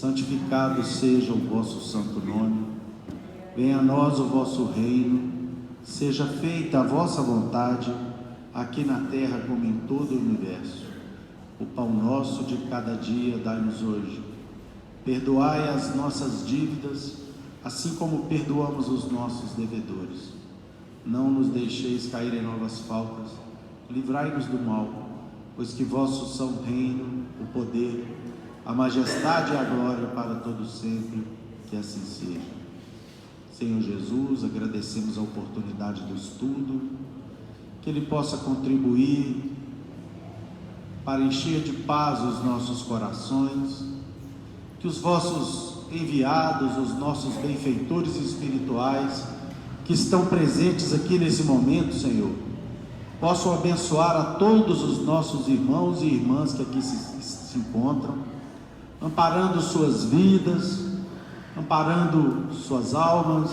santificado seja o vosso santo nome, venha a nós o vosso reino, seja feita a vossa vontade, aqui na terra como em todo o universo. O pão nosso de cada dia dai-nos hoje. Perdoai as nossas dívidas, assim como perdoamos os nossos devedores. Não nos deixeis cair em novas faltas, livrai-nos do mal, pois que vosso são o reino, o poder, a majestade e a glória para todos sempre, que assim seja. Senhor Jesus, agradecemos a oportunidade do estudo, que Ele possa contribuir para encher de paz os nossos corações, que os vossos enviados, os nossos benfeitores espirituais, que estão presentes aqui nesse momento, Senhor, possam abençoar a todos os nossos irmãos e irmãs que aqui se encontram, amparando suas vidas, amparando suas almas,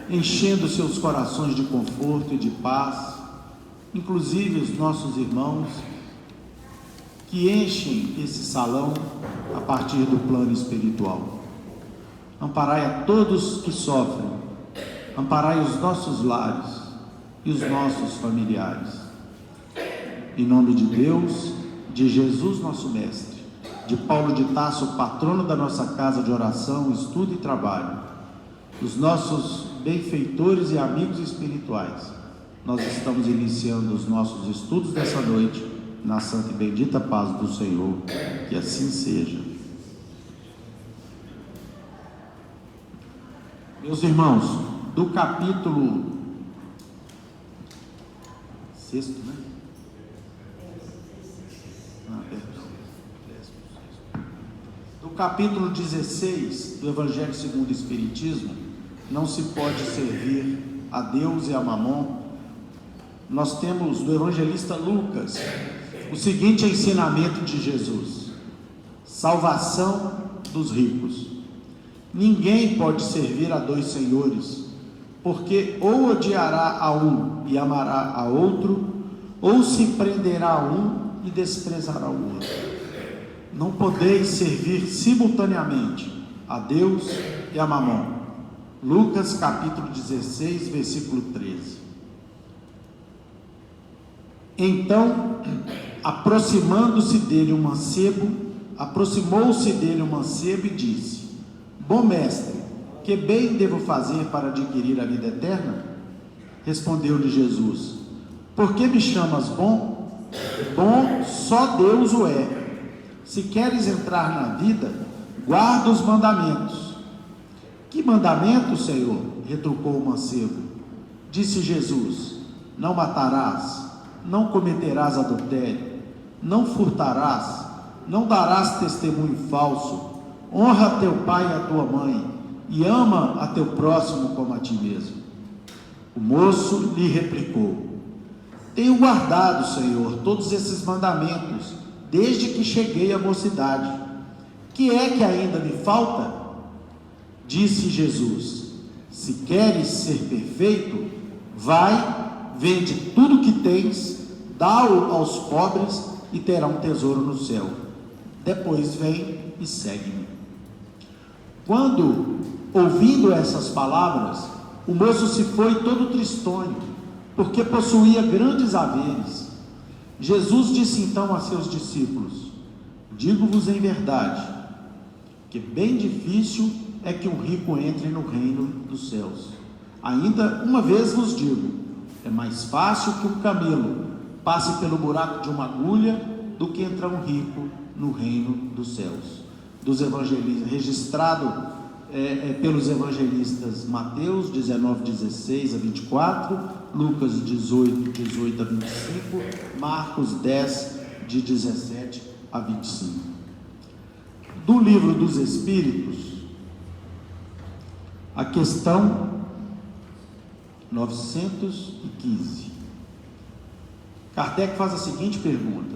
enchendo seus corações de conforto e de paz, inclusive os nossos irmãos que enchem esse salão a partir do plano espiritual. Amparai a todos que sofrem, amparai os nossos lares e os nossos familiares. Em nome de Deus, de Jesus nosso Mestre, de Paulo de Tarso, patrono da nossa casa de oração, estudo e trabalho, os nossos benfeitores e amigos espirituais, nós estamos iniciando os nossos estudos dessa noite, na santa e bendita paz do Senhor, que assim seja. Meus irmãos, do capítulo 6, né? Do capítulo 16 do Evangelho segundo o Espiritismo, não se pode servir a Deus e a Mamon. Nós temos do evangelista Lucas o seguinte ensinamento de Jesus: salvação dos ricos. Ninguém pode servir a dois senhores, porque ou odiará a um e amará a outro, ou se prenderá a um e desprezará o outro. Não podeis servir simultaneamente a Deus e a Mamon. Lucas capítulo 16, versículo 13. Então, aproximou-se dele um mancebo e disse: Bom mestre, que bem devo fazer para adquirir a vida eterna? Respondeu-lhe Jesus: Por que me chamas bom? Bom só Deus o é. Se queres entrar na vida, guarda os mandamentos. Que mandamento, Senhor? Retrucou o mancebo. Disse Jesus: Não matarás, não cometerás adultério, não furtarás, não darás testemunho falso, honra teu pai e a tua mãe, e ama a teu próximo como a ti mesmo. O moço lhe replicou: Tenho guardado, Senhor, todos esses mandamentos, desde que cheguei à mocidade. Que é que ainda me falta? Disse Jesus: Se queres ser perfeito, vai, vende tudo que tens, dá-o aos pobres e terá um tesouro no céu. Depois vem e segue-me. Quando, ouvindo essas palavras, o moço se foi todo tristonho, porque possuía grandes haveres. Jesus disse então a seus discípulos: Digo-vos em verdade, que bem difícil é que um rico entre no reino dos céus. Ainda uma vez vos digo, é mais fácil que um camelo passe pelo buraco de uma agulha do que entrar um rico no reino dos céus. Dos evangelistas, registrado pelos evangelistas Mateus 19, 16 a 24, Lucas 18, 18 a 25, Marcos 10, de 17 a 25. Do livro dos Espíritos, a questão 915. Kardec faz a seguinte pergunta: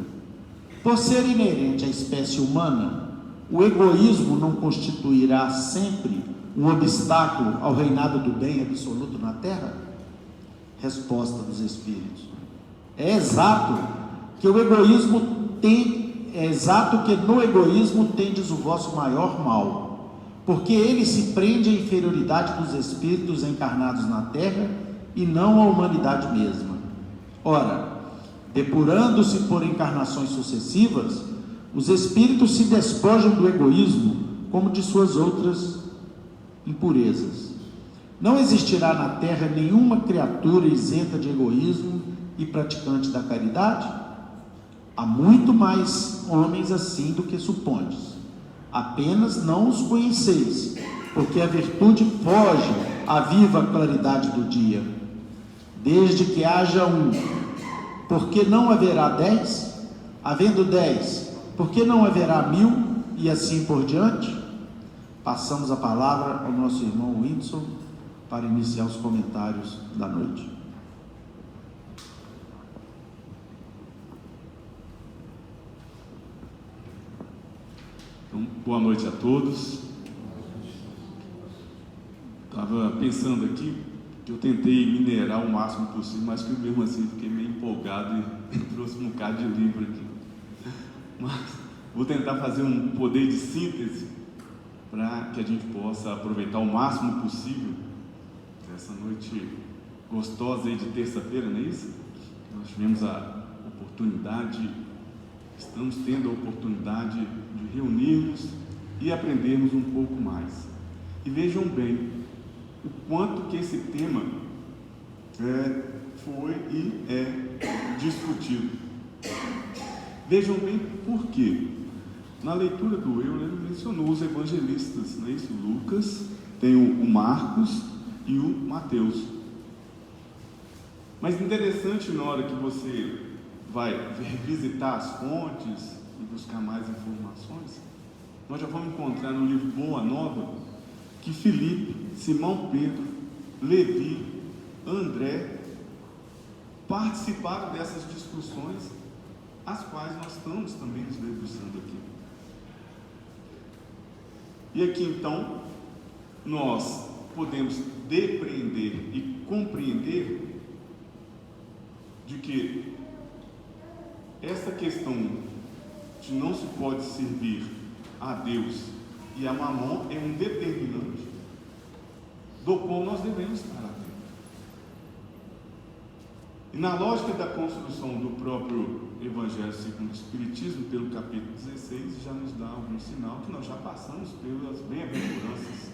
por ser inerente à espécie humana, o egoísmo não constituirá sempre um obstáculo ao reinado do bem absoluto na Terra? Resposta dos Espíritos: é exato que o egoísmo é exato que no egoísmo tendes o vosso maior mal, porque ele se prende à inferioridade dos espíritos encarnados na terra e não à humanidade mesma. Ora, depurando-se por encarnações sucessivas, os espíritos se despojam do egoísmo como de suas outras impurezas. Não existirá na terra nenhuma criatura isenta de egoísmo e praticante da caridade? Há muito mais homens assim do que supondes. Apenas não os conheceis, porque a virtude foge à viva claridade do dia. Desde que haja um, por que não haverá 10? Havendo 10, por que não haverá 1000? E assim por diante? Passamos a palavra ao nosso irmão Whindersson para iniciar os comentários da noite. Então, boa noite a todos. Estava pensando aqui que eu tentei minerar o máximo possível, mas que mesmo assim fiquei meio empolgado e trouxe um bocado de livro aqui. Mas vou tentar fazer um poder de síntese para que a gente possa aproveitar o máximo possível essa noite gostosa aí de terça-feira, não é isso? Nós tivemos a oportunidade, estamos tendo a oportunidade de reunirmos e aprendermos um pouco mais. E vejam bem o quanto que esse tema foi e é discutido. Vejam bem por quê. Na leitura do Euler, ele mencionou os evangelistas, não é isso? Lucas, tem o Marcos e o Mateus. Mas interessante, na hora que você vai revisitar as fontes e buscar mais informações, nós já vamos encontrar no livro Boa Nova que Filipe, Simão Pedro, Levi, André participaram dessas discussões, as quais nós estamos também nos debruçando aqui. E aqui então nós podemos depreender e compreender de que essa questão de não se pode servir a Deus e a Mamon é um determinante do qual nós devemos estar atentos. E na lógica da construção do próprio Evangelho segundo o Espiritismo, pelo capítulo 16, já nos dá algum sinal que nós já passamos pelas bem-aventuranças,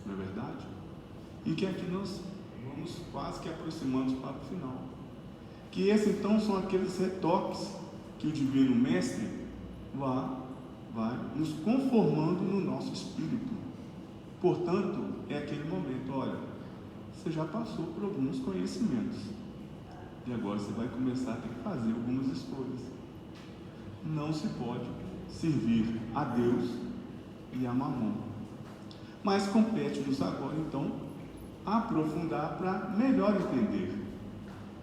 não é verdade? Em que aqui nós vamos quase que aproximando para o final. Que esses então são aqueles retoques que o Divino Mestre vai nos conformando no nosso espírito. Portanto, é aquele momento, olha, você já passou por alguns conhecimentos e agora você vai começar a ter que fazer algumas escolhas. Não se pode servir a Deus e a Mamon, mas compete-nos agora então aprofundar para melhor entender,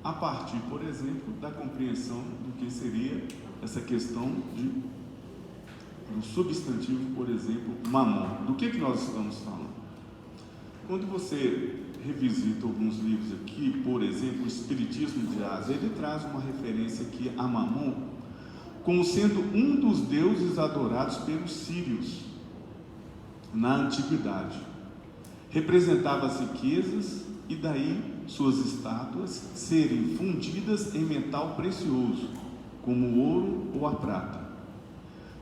a partir, por exemplo, da compreensão do que seria essa questão do substantivo, por exemplo, Mamon. Do que nós estamos falando? Quando você revisita alguns livros aqui, por exemplo, o Espiritismo de Asa, ele traz uma referência aqui a Mamon como sendo um dos deuses adorados pelos sírios na antiguidade. Representava as riquezas e daí suas estátuas serem fundidas em metal precioso, como o ouro ou a prata.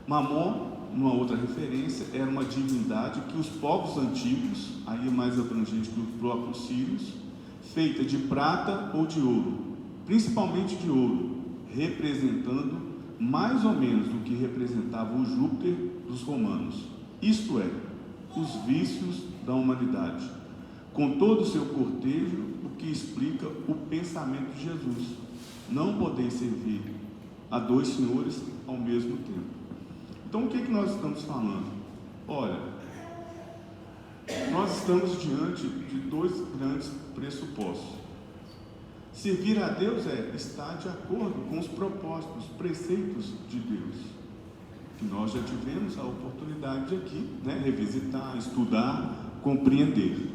Mamon, numa outra referência, era uma divindade que os povos antigos, aí é mais abrangente que os próprios sírios, feita de prata ou de ouro, principalmente de ouro, representando mais ou menos o que representava o Júpiter dos romanos, isto é, os vícios da humanidade, com todo o seu cortejo, o que explica o pensamento de Jesus: não podeis servir a dois senhores ao mesmo tempo. Então, o que nós estamos falando? Olha, nós estamos diante de dois grandes pressupostos. Servir a Deus é estar de acordo com os propósitos, os preceitos de Deus, que nós já tivemos a oportunidade de aqui, revisitar, estudar, compreender.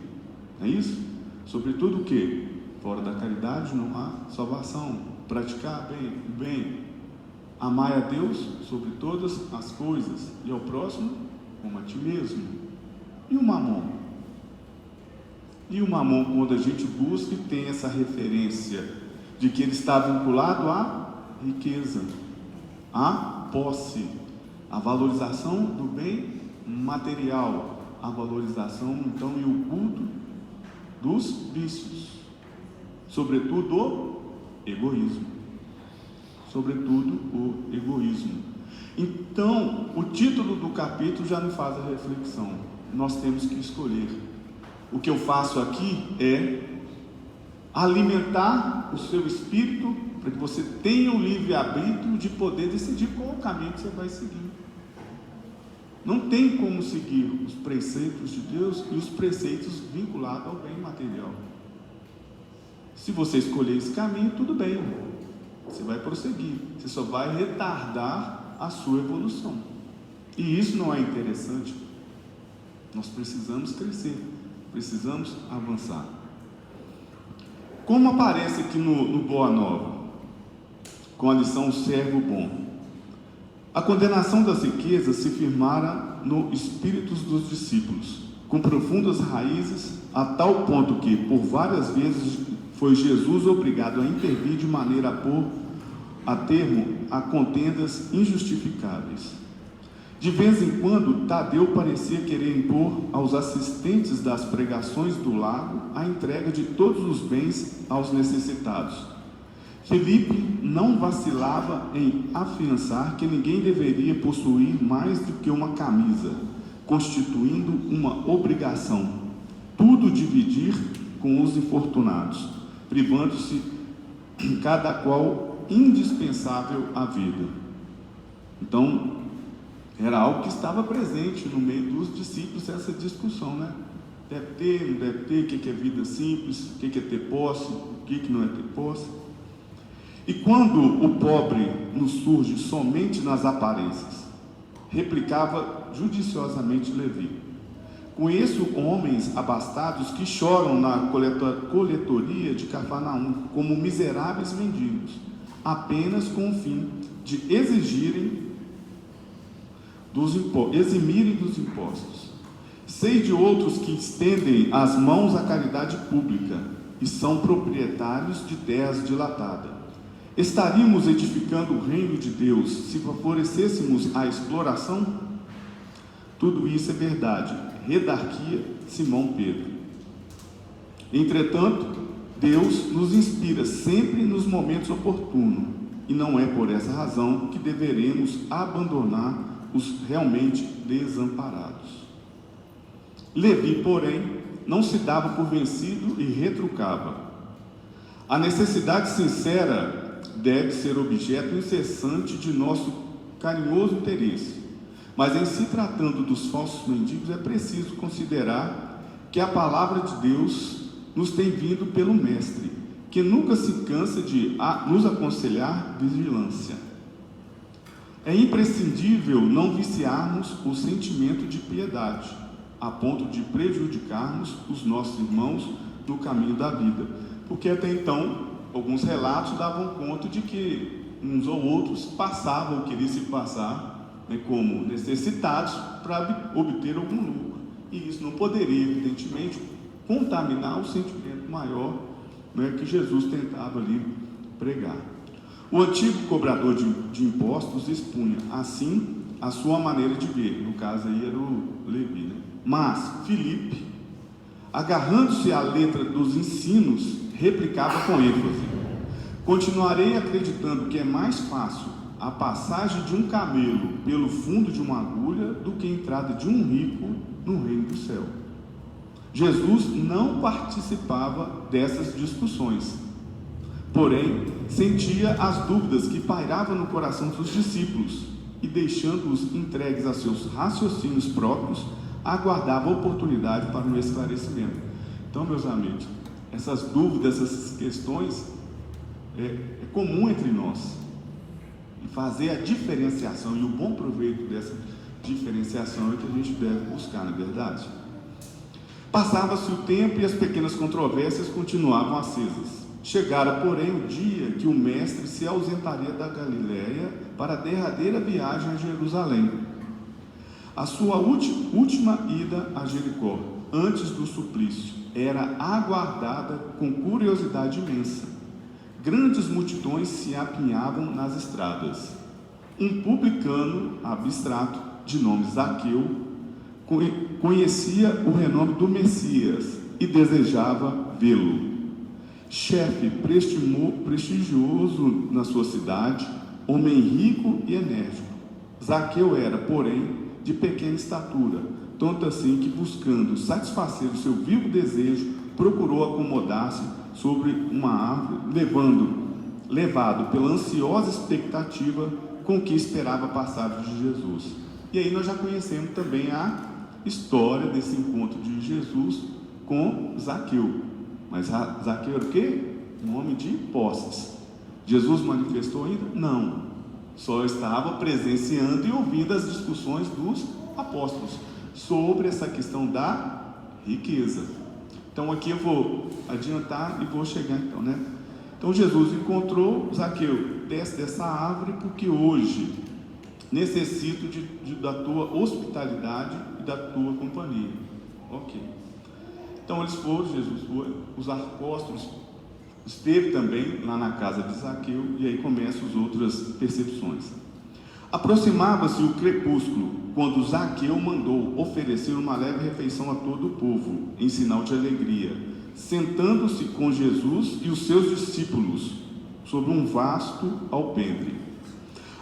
É isso? Sobretudo o que? Fora da caridade não há salvação. Praticar bem, Amai a Deus sobre todas as coisas e ao próximo como a ti mesmo. E o mamon? E o mamon, quando a gente busca e tem essa referência de que ele está vinculado à riqueza, à posse, à valorização do bem material, à valorização então e o culto dos vícios, sobretudo o egoísmo. Sobretudo o egoísmo. Então, o título do capítulo já nos faz a reflexão. Nós temos que escolher. O que eu faço aqui é alimentar o seu espírito para que você tenha o livre-arbítrio de poder decidir qual caminho que você vai seguir. Não tem como seguir os preceitos de Deus e os preceitos vinculados ao bem material. Se você escolher esse caminho, tudo bem. Você vai prosseguir, você só vai retardar a sua evolução. E isso não é interessante. Nós precisamos crescer, precisamos avançar. Como aparece aqui no Boa Nova, com a lição O Servo Bom, a condenação das riquezas se firmara no espírito dos discípulos, com profundas raízes, a tal ponto que, por várias vezes, foi Jesus obrigado a intervir de maneira a pôr a termo a contendas injustificáveis. De vez em quando, Tadeu parecia querer impor aos assistentes das pregações do lago a entrega de todos os bens aos necessitados. Filipe não vacilava em afiançar que ninguém deveria possuir mais do que uma camisa, constituindo uma obrigação, tudo dividir com os infortunados, privando-se cada qual indispensável à vida. Então, era algo que estava presente no meio dos discípulos, essa discussão, né? Deve ter, não deve ter, o que é vida simples, o que é ter posse, o que não é ter posse. E quando o pobre nos surge somente nas aparências, replicava judiciosamente Levi: conheço homens abastados que choram na coletoria de Cafarnaum como miseráveis mendigos, apenas com o fim de eximirem dos impostos. Sei de outros que estendem as mãos à caridade pública e são proprietários de terras dilatadas. Estaríamos edificando o reino de Deus se favorecêssemos a exploração? Tudo isso é verdade, redarquia Simão Pedro. Entretanto, Deus nos inspira sempre nos momentos oportunos, e não é por essa razão que deveremos abandonar os realmente desamparados. Levi, porém, não se dava por vencido e retrucava: a necessidade sincera deve ser objeto incessante de nosso carinhoso interesse, mas em se tratando dos falsos mendigos é preciso considerar que a palavra de Deus nos tem vindo pelo Mestre, que nunca se cansa de nos aconselhar vigilância. É imprescindível não viciarmos o sentimento de piedade, a ponto de prejudicarmos os nossos irmãos no caminho da vida, porque até então alguns relatos davam conta de que uns ou outros passavam, queriam se passar, como necessitados para obter algum lucro, e isso não poderia, evidentemente, contaminar o sentimento maior, que Jesus tentava ali pregar. O antigo cobrador de impostos expunha assim a sua maneira de ver, no caso aí era o Levi, né? Mas Filipe, agarrando-se à letra dos ensinos, replicava com ênfase: continuarei acreditando que é mais fácil a passagem de um camelo pelo fundo de uma agulha do que a entrada de um rico no reino do céu. Jesus não participava dessas discussões, porém sentia as dúvidas que pairavam no coração dos discípulos e, deixando-os entregues a seus raciocínios próprios, aguardava a oportunidade para um esclarecimento. Então, meus amigos, essas dúvidas, essas questões é comum entre nós, e fazer a diferenciação e o bom proveito dessa diferenciação é que a gente deve buscar, na verdade. Passava-se o tempo e as pequenas controvérsias continuavam acesas. Chegara, porém, o dia que o mestre se ausentaria da Galiléia para a derradeira viagem a Jerusalém. A sua última ida a Jericó, antes do suplício, era aguardada com curiosidade imensa. Grandes multidões se apinhavam nas estradas. Um publicano abstrato, de nome Zaqueu, conhecia o renome do Messias e desejava vê-lo. Chefe prestigioso na sua cidade, homem rico e enérgico, Zaqueu era, porém, de pequena estatura, tanto assim que, buscando satisfazer o seu vivo desejo, procurou acomodar-se sobre uma árvore, levado pela ansiosa expectativa com que esperava a passagem de Jesus. E aí nós já conhecemos também a história desse encontro de Jesus com Zaqueu. Mas Zaqueu era o quê? Um homem de posses. Jesus manifestou ainda? Não. Só estava presenciando e ouvindo as discussões dos apóstolos sobre essa questão da riqueza. Então aqui eu vou adiantar e vou chegar então, né? Então Jesus encontrou Zaqueu, desce dessa árvore porque hoje necessito da tua hospitalidade e da tua companhia. Ok. Então eles foram, Jesus foi, os apóstolos esteve também lá na casa de Zaqueu, e aí começam as outras percepções. Aproximava-se o crepúsculo, quando Zaqueu mandou oferecer uma leve refeição a todo o povo, em sinal de alegria, sentando-se com Jesus e os seus discípulos, sobre um vasto alpendre.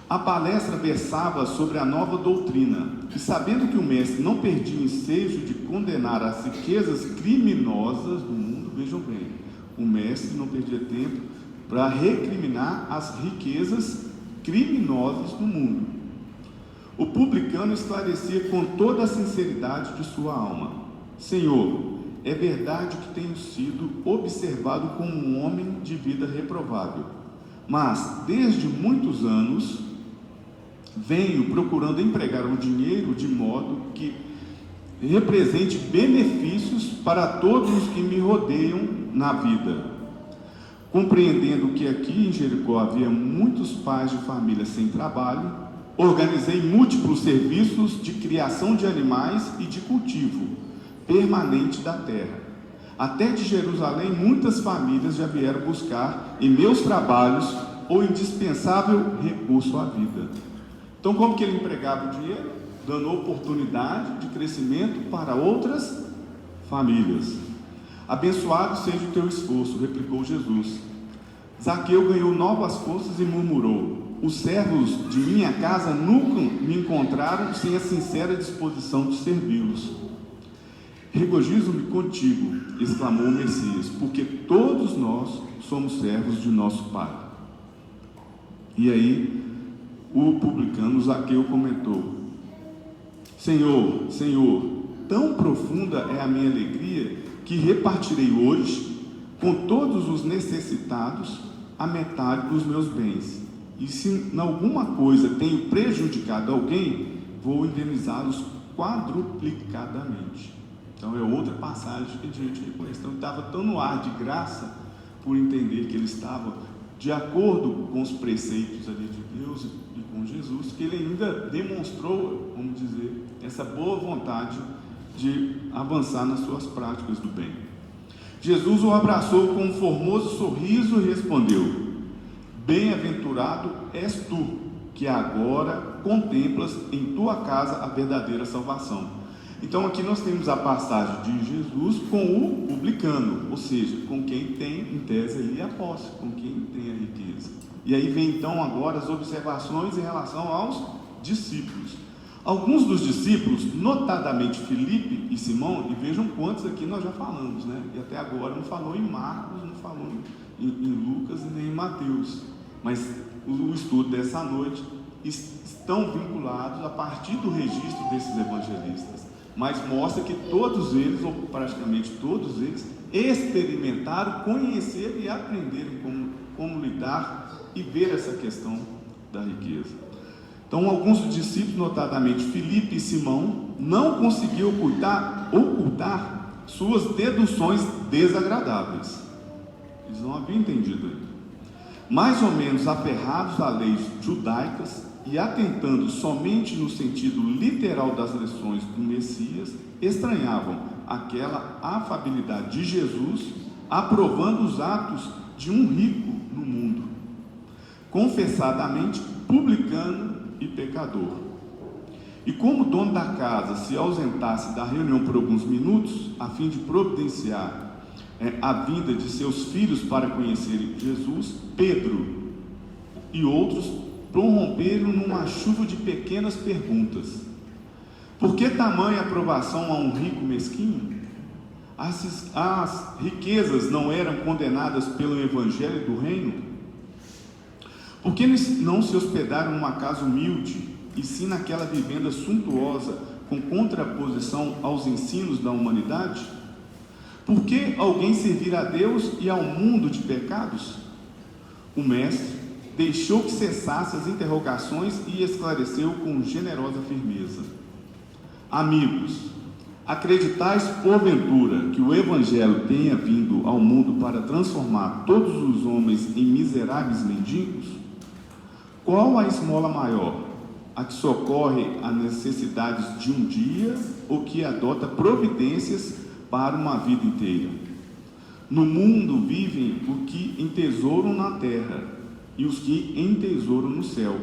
A palestra versava sobre a nova doutrina, e sabendo que o mestre não perdia ensejo de condenar as riquezas criminosas do mundo, vejam bem, o mestre não perdia tempo para recriminar as riquezas criminosas do mundo. O publicano esclarecia com toda a sinceridade de sua alma: Senhor, é verdade que tenho sido observado como um homem de vida reprovável, mas desde muitos anos venho procurando empregar o dinheiro de modo que represente benefícios para todos os que me rodeiam na vida. Compreendendo que aqui em Jericó havia muitos pais de família sem trabalho, organizei múltiplos serviços de criação de animais e de cultivo permanente da terra. Até de Jerusalém muitas famílias já vieram buscar em meus trabalhos o indispensável recurso à vida. Então, como que ele empregava o dinheiro? Dando oportunidade de crescimento para outras famílias. Abençoado seja o teu esforço, replicou Jesus. Zaqueu ganhou novas forças e murmurou: os servos de minha casa nunca me encontraram sem a sincera disposição de servi-los. Regozijo-me contigo, exclamou o Messias, porque todos nós somos servos de nosso Pai. E aí o publicano Zaqueu comentou: Senhor, tão profunda é a minha alegria que repartirei hoje com todos os necessitados a metade dos meus bens. E se em alguma coisa tenho prejudicado alguém, vou indenizá-los quadruplicadamente. Então é outra passagem que a gente reconhece. Então ele estava tão no ar de graça, por entender que ele estava de acordo com os preceitos ali de Deus e com Jesus, que ele ainda demonstrou, vamos dizer, essa boa vontade de avançar nas suas práticas do bem. Jesus o abraçou com um formoso sorriso e respondeu: bem-aventurado és tu, que agora contemplas em tua casa a verdadeira salvação. Então aqui nós temos a passagem de Jesus com o publicano, ou seja, com quem tem em tese ali a posse, com quem tem a riqueza. E aí vem então agora as observações em relação aos discípulos. Alguns dos discípulos, notadamente Filipe e Simão, e vejam quantos aqui nós já falamos, né? E até agora não falou em Marcos, não falou em Lucas e nem em Mateus, mas o estudo dessa noite estão vinculados a partir do registro desses evangelistas, mas mostra que todos eles, ou praticamente todos eles, experimentaram, conheceram e aprenderam como lidar e ver essa questão da riqueza. Então, alguns dos discípulos, notadamente Filipe e Simão, não conseguiam ocultar suas deduções desagradáveis. Eles não haviam entendido ainda. mais ou menos aferrados a leis judaicas e atentando somente no sentido literal das lições do Messias, estranhavam aquela afabilidade de Jesus, aprovando os atos de um rico no mundo, confessadamente publicano e pecador. E como o dono da casa se ausentasse da reunião por alguns minutos, a fim de providenciar a vinda de seus filhos para conhecerem Jesus, Pedro e outros prorromperam numa chuva de pequenas perguntas. Por que tamanha aprovação a um rico mesquinho? As riquezas não eram condenadas pelo evangelho do reino? Por que não se hospedaram numa casa humilde, e sim naquela vivenda suntuosa, com contraposição aos ensinos da humanidade? Por que alguém servir a Deus e ao mundo de pecados? O mestre deixou que cessassem as interrogações e esclareceu com generosa firmeza: amigos, acreditais porventura que o Evangelho tenha vindo ao mundo para transformar todos os homens em miseráveis mendigos? Qual a esmola maior? A que socorre às necessidades de um dia ou que adota providências para uma vida inteira? No mundo vivem os que entesouram na terra e os que entesouram no céu.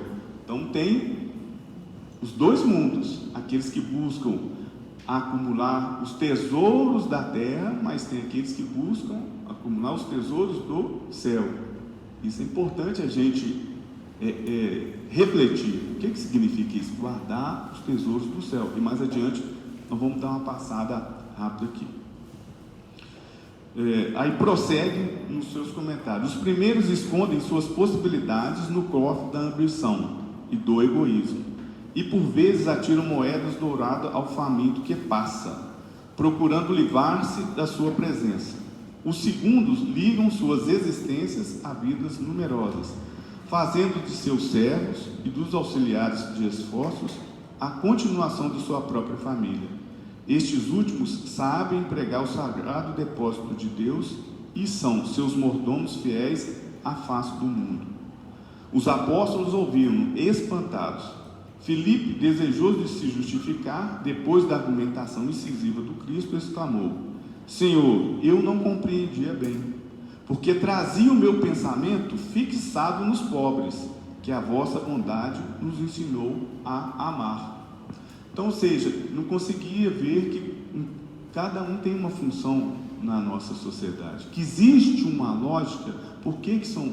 Então tem os dois mundos, aqueles que buscam acumular os tesouros da terra, mas tem aqueles que buscam acumular os tesouros do céu. Isso é importante a gente refletir. O que significa isso? Guardar os tesouros do céu. E mais adiante nós vamos dar uma passada rápida aqui. Aí prossegue nos seus comentários: os primeiros escondem suas possibilidades no cofre da ambição e do egoísmo, e por vezes atiram moedas douradas ao faminto que passa, procurando livrar-se da sua presença. Os segundos ligam suas existências a vidas numerosas, fazendo de seus servos e dos auxiliares de esforços a continuação de sua própria família. Estes últimos sabem empregar o sagrado depósito de Deus e são seus mordomos fiéis à face do mundo. Os apóstolos ouviram espantados. Filipe, desejoso de se justificar, depois da argumentação incisiva do Cristo, exclamou: Senhor, eu não compreendia bem, porque trazia o meu pensamento fixado nos pobres, que a vossa bondade nos ensinou a amar. Então, ou seja, não conseguia ver que cada um tem uma função na nossa sociedade, que existe uma lógica. Por que são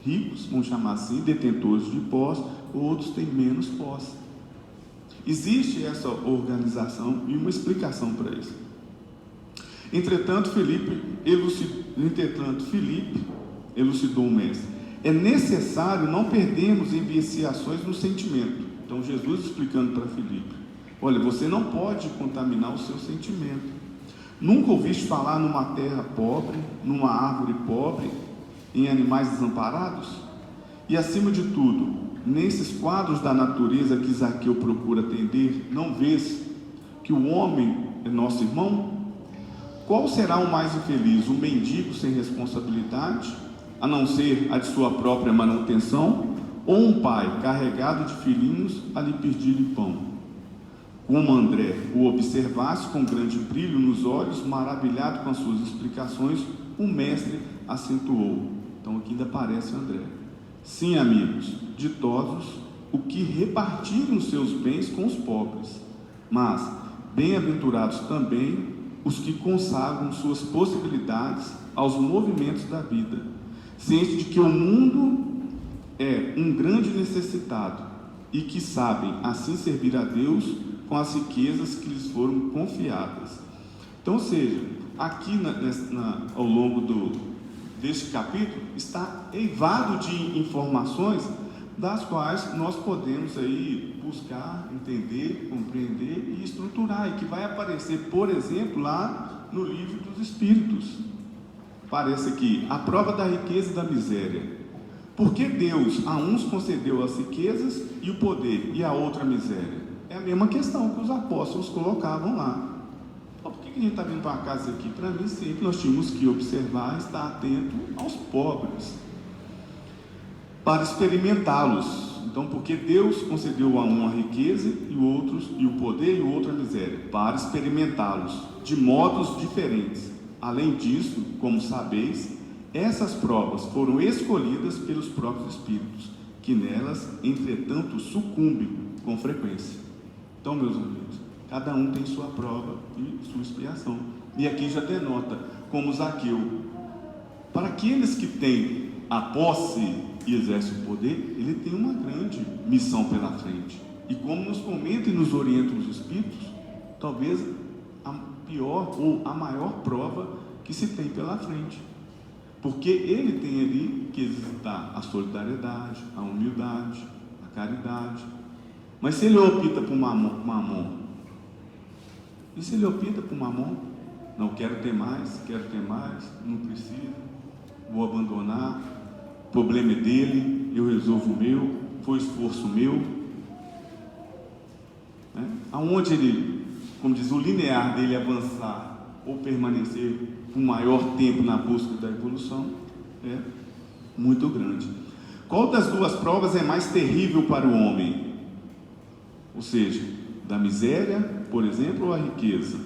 ricos, vamos chamar assim, detentores de posse, outros têm menos posse? Existe essa organização e uma explicação para isso. Entretanto, Filipe elucidou o mestre: é necessário não perdermos em viciações no sentimento. Então Jesus explicando para Filipe: olha, você não pode contaminar o seu sentimento. Nunca ouviste falar numa terra pobre, numa árvore pobre, em animais desamparados? E acima de tudo, nesses quadros da natureza que Zaqueu procura atender, não vês que o homem é nosso irmão? Qual será o mais infeliz? Um mendigo sem responsabilidade, a não ser a de sua própria manutenção, ou um pai carregado de filhinhos a lhe pedir pão? Como André o observasse com grande brilho nos olhos, maravilhado com as suas explicações, o mestre acentuou. Então aqui ainda aparece André: sim, amigos, ditosos o que repartiram seus bens com os pobres, mas bem-aventurados também os que consagram suas possibilidades aos movimentos da vida, cientes de que o mundo é um grande necessitado e que sabem assim servir a Deus com as riquezas que lhes foram confiadas. Então, ou seja, aqui ao longo deste capítulo está eivado de informações das quais nós podemos aí buscar, entender, compreender e estruturar, e que vai aparecer, por exemplo, lá no livro dos Espíritos. Aparece aqui: a prova da riqueza e da miséria. Por que Deus a uns concedeu as riquezas e o poder, e a outra a miséria? É a mesma questão que os apóstolos colocavam lá. Por que a gente está vindo para casa aqui? Para mim, sempre nós tínhamos que observar, estar atento aos pobres. para experimentá-los. Então, porque Deus concedeu a um a riqueza e o poder e o outro a miséria, para experimentá-los de modos diferentes. Além disso, como sabeis, essas provas foram escolhidas pelos próprios espíritos, que nelas, entretanto, sucumbem com frequência. Então, meus amigos, cada um tem sua prova e sua expiação. E aqui já denota, como Zaqueu, para aqueles que têm a posse e exercem o poder, ele tem uma grande missão pela frente. E como nos comentam e nos orientam os espíritos, talvez a pior ou a maior prova que se tem pela frente. Porque ele tem ali que exercitar a solidariedade, a humildade, a caridade. Mas se ele opta por mamon, e se ele opta por mamon? Não, quero ter mais, não preciso, vou abandonar, o problema é dele, eu resolvo o meu, foi esforço meu. Aonde ele, como diz, o linear dele avançar ou permanecer por maior tempo na busca da evolução é muito grande. Qual das duas provas é mais terrível para o homem? Ou seja, da miséria, por exemplo, ou a riqueza?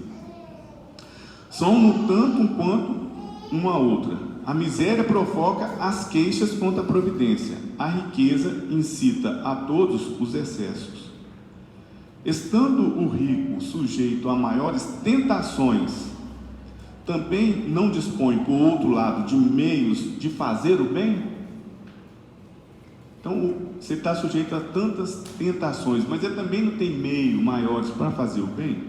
São no tanto quanto uma a outra. A miséria provoca as queixas contra a providência. A riqueza incita a todos os excessos. Estando o rico sujeito a maiores tentações, também não dispõe, por outro lado, de meios de fazer o bem? Então, você está sujeito a tantas tentações, mas ele também não tem meios maiores para fazer o bem?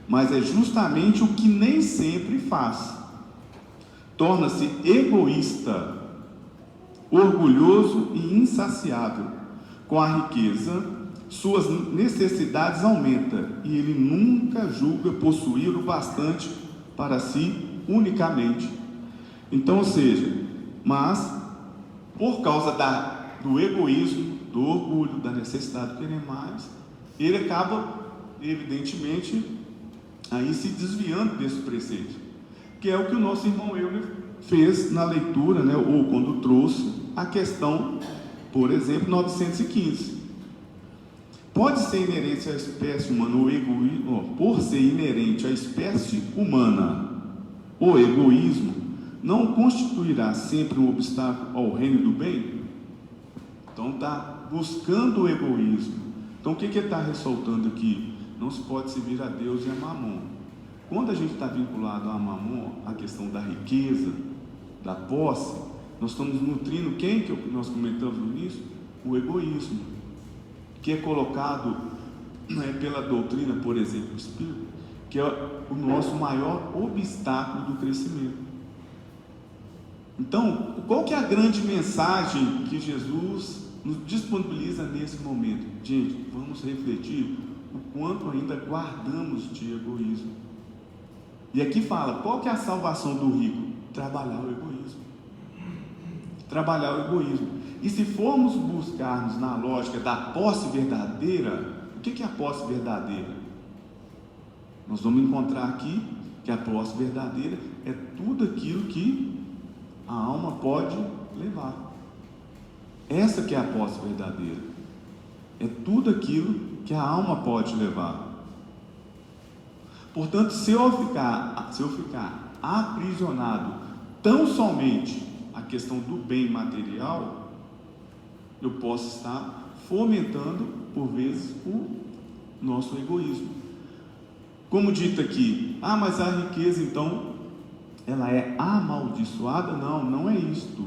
Mas é justamente o que nem sempre faz. Torna-se egoísta, orgulhoso e insaciável. Com a riqueza, suas necessidades aumentam e ele nunca julga possuir o bastante para si unicamente. Então, ou seja, mas por causa do egoísmo, do orgulho, da necessidade de querer mais, ele acaba, evidentemente, aí se desviando desse preceito, que é o que o nosso irmão Euler fez na leitura, ou quando trouxe a questão, por exemplo, 915. Pode ser inerente à espécie humana o egoísmo, por ser inerente à espécie humana, o egoísmo não constituirá sempre um obstáculo ao reino do bem? Então está buscando o egoísmo. Então o que ele está ressaltando aqui? Não se pode servir a Deus e a mamon. Quando a gente está vinculado a mamon, a questão da riqueza, da posse, nós estamos nutrindo quem que nós comentamos no início? O egoísmo, que é colocado pela doutrina, por exemplo, espírita, que é o nosso maior obstáculo do crescimento. Então, qual que é a grande mensagem que Jesus nos disponibiliza nesse momento? Gente, vamos refletir o quanto ainda guardamos de egoísmo. E aqui fala, qual que é a salvação do rico? Trabalhar o egoísmo. Trabalhar o egoísmo. E se formos buscarmos na lógica da posse verdadeira, o que é a posse verdadeira? Nós vamos encontrar aqui que a posse verdadeira é tudo aquilo que a alma pode levar. Essa que é a posse verdadeira. É tudo aquilo que a alma pode levar. Portanto, se eu ficar aprisionado tão somente à questão do bem material, eu posso estar fomentando, por vezes, o nosso egoísmo. Como dito aqui, mas a riqueza, então, ela é amaldiçoada? Não, não é isto.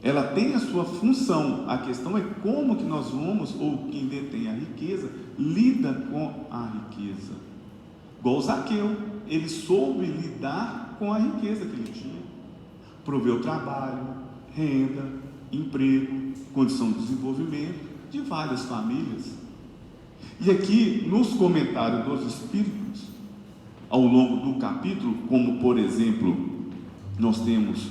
Ela tem a sua função. A questão é como que nós vamos, ou quem detém a riqueza, lida com a riqueza. Igual Zaqueu, ele soube lidar com a riqueza que ele tinha. Proveu trabalho, renda, emprego, condição de desenvolvimento de várias famílias. E aqui, nos comentários dos Espíritos, ao longo do capítulo, como por exemplo, nós temos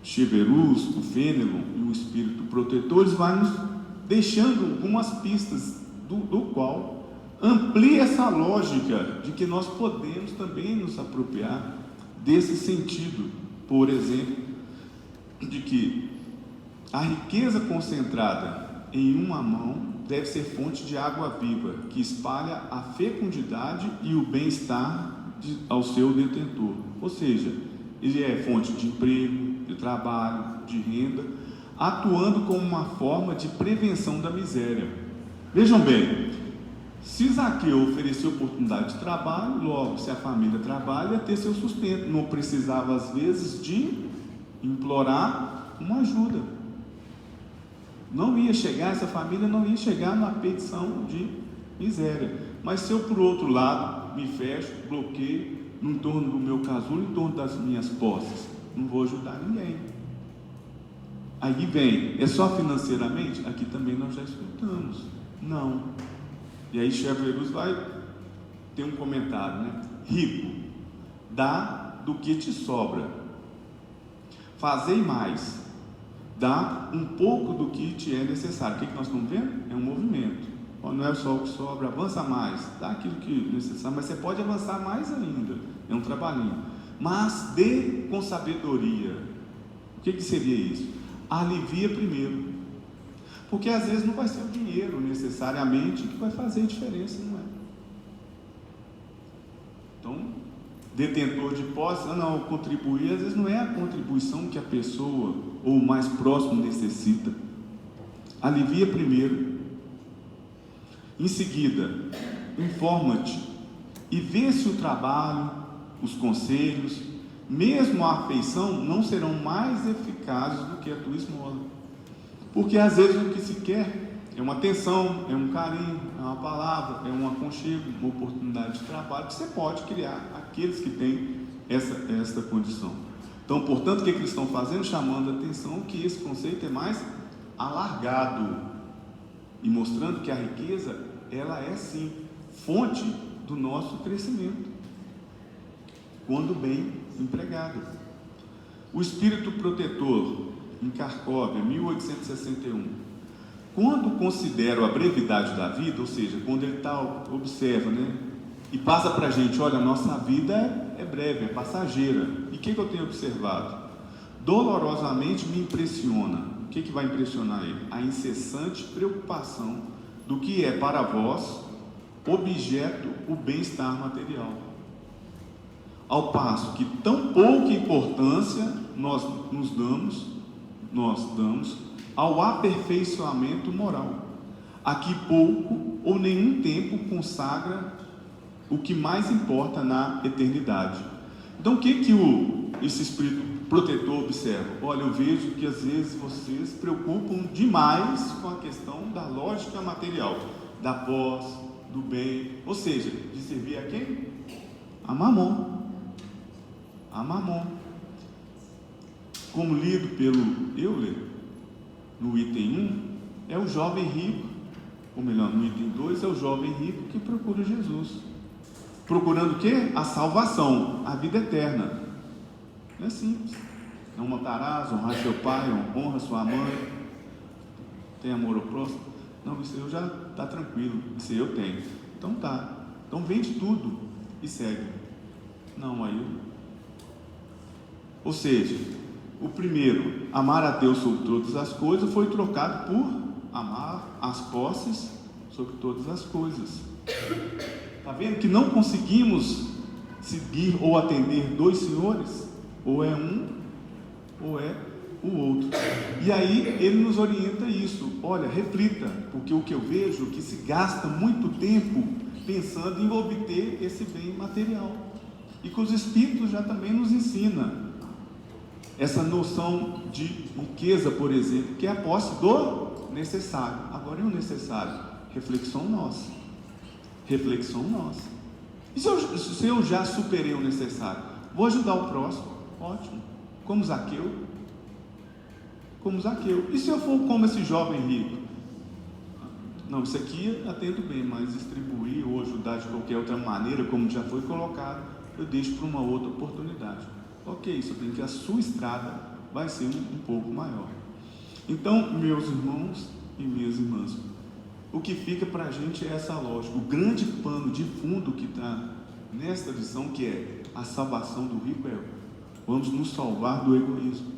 Cheverus, o Fênelon e o Espírito Protetor, eles vão nos deixando algumas pistas do qual amplia essa lógica de que nós podemos também nos apropriar desse sentido, por exemplo, de que A riqueza concentrada em uma mão deve ser fonte de água viva, que espalha a fecundidade e o bem-estar ao seu detentor. Ou seja, ele é fonte de emprego, de trabalho, de renda, atuando como uma forma de prevenção da miséria. Vejam bem, se Zaqueu ofereceu oportunidade de trabalho, logo, se a família trabalha, ter seu sustento, não precisava às vezes de implorar uma ajuda. Não ia chegar, essa família não ia chegar numa petição de miséria. Mas se eu, por outro lado, me fecho, bloqueio em torno do meu casulo, em torno das minhas posses, não vou ajudar ninguém. Aí vem, é só financeiramente? Aqui também nós já escutamos. Não. E aí Cheverus vai ter um comentário, né? Rico, dá do que te sobra. Fazei mais. Dá um pouco do que te é necessário. O que nós estamos vendo? É um movimento. Não é só o que sobra, avança mais, dá aquilo que é necessário, mas você pode avançar mais ainda, é um trabalhinho. Mas dê com sabedoria. O que seria isso? Alivia primeiro, porque às vezes não vai ser o dinheiro necessariamente que vai fazer a diferença, não é? Então, detentor de posse, não, contribuir, às vezes não é a contribuição que a pessoa ou o mais próximo necessita. Alivia primeiro. Em seguida, informa-te e vê se o trabalho, os conselhos, mesmo a afeição, não serão mais eficazes do que a tua esmola. Porque às vezes o que se quer é uma atenção, é um carinho, é uma palavra, é um aconchego, uma oportunidade de trabalho que você pode criar aqueles que têm essa condição. Então, portanto, o que eles estão fazendo? Chamando a atenção que esse conceito é mais alargado e mostrando que a riqueza, ela é sim fonte do nosso crescimento, quando bem empregado. O espírito protetor, em Cracóvia, 1861, quando considera a brevidade da vida, ou seja, quando ele observa, né, e passa para a gente, olha, a nossa vida é breve, é passageira. E o que eu tenho observado? Dolorosamente me impressiona. O que vai impressionar ele? A incessante preocupação do que é para vós objeto o bem-estar material. Ao passo que tão pouca importância nós damos ao aperfeiçoamento moral, a que pouco ou nenhum tempo consagra o que mais importa na eternidade. Então, o que esse espírito protetor observa? Olha, eu vejo que às vezes vocês se preocupam demais com a questão da lógica material, da posse, do bem, ou seja, de servir a quem? A Mamon. A Mamon. Como lido pelo Euler, no item 1, é o jovem rico, ou melhor, no item 2, é o jovem rico que procura Jesus. Procurando o quê? A salvação, a vida eterna. É simples. Não matarás, honrar seu pai, honra sua mãe, tem amor ao próximo. Não, isso eu já está tranquilo, isso eu tenho. Então tá, então vende tudo e segue. Não, aí ou seja, o primeiro, amar a Deus sobre todas as coisas, foi trocado por amar as posses sobre todas as coisas. Está vendo que não conseguimos seguir ou atender dois senhores? Ou é um, ou é o outro. E aí ele nos orienta isso. Olha, reflita, porque o que eu vejo é que se gasta muito tempo pensando em obter esse bem material. E que os Espíritos já também nos ensinam essa noção de riqueza, por exemplo, que é a posse do necessário. Agora, e o necessário? Reflexão nossa. Reflexão nossa. E se eu já superei o necessário? Vou ajudar o próximo? Ótimo. Como Zaqueu? Como Zaqueu. E se eu for como esse jovem rico? Não, isso aqui atendo bem, mas distribuir ou ajudar de qualquer outra maneira, como já foi colocado, eu deixo para uma outra oportunidade. Ok, isso tem que a sua estrada vai ser um pouco maior. Então, meus irmãos e minhas irmãs, o que fica para a gente é essa lógica, o grande pano de fundo que está nesta lição, que é a salvação do rico, é: vamos nos salvar do egoísmo.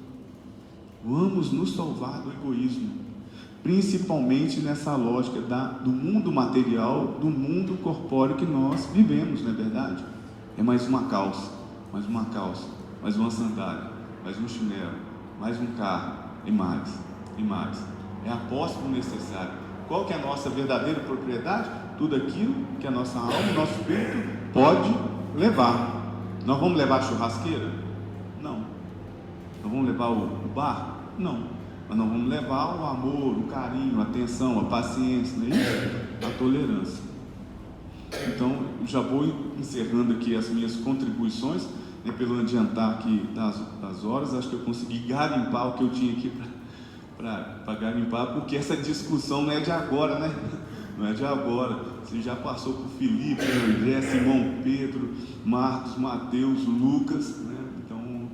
Vamos nos salvar do egoísmo, principalmente nessa lógica do mundo material, do mundo corpóreo que nós vivemos, não é verdade? É mais uma calça, mais uma sandália, mais um chinelo, mais um carro, e mais. É a posse do necessário. Qual que é a nossa verdadeira propriedade? Tudo aquilo que a nossa alma, o nosso espírito pode levar. Nós vamos levar a churrasqueira? Não. Nós vamos levar o barco? Não. Mas nós vamos levar o amor, o carinho, a atenção, a paciência, não é isso? A tolerância. Então, já vou encerrando aqui as minhas contribuições, pelo adiantar aqui das horas. Acho que eu consegui garimpar o que eu tinha aqui para garimpar, porque essa discussão não é de agora, né? Não é de agora. Você já passou por Filipe, André, Simão Pedro, Marcos, Mateus, Lucas, né? Então,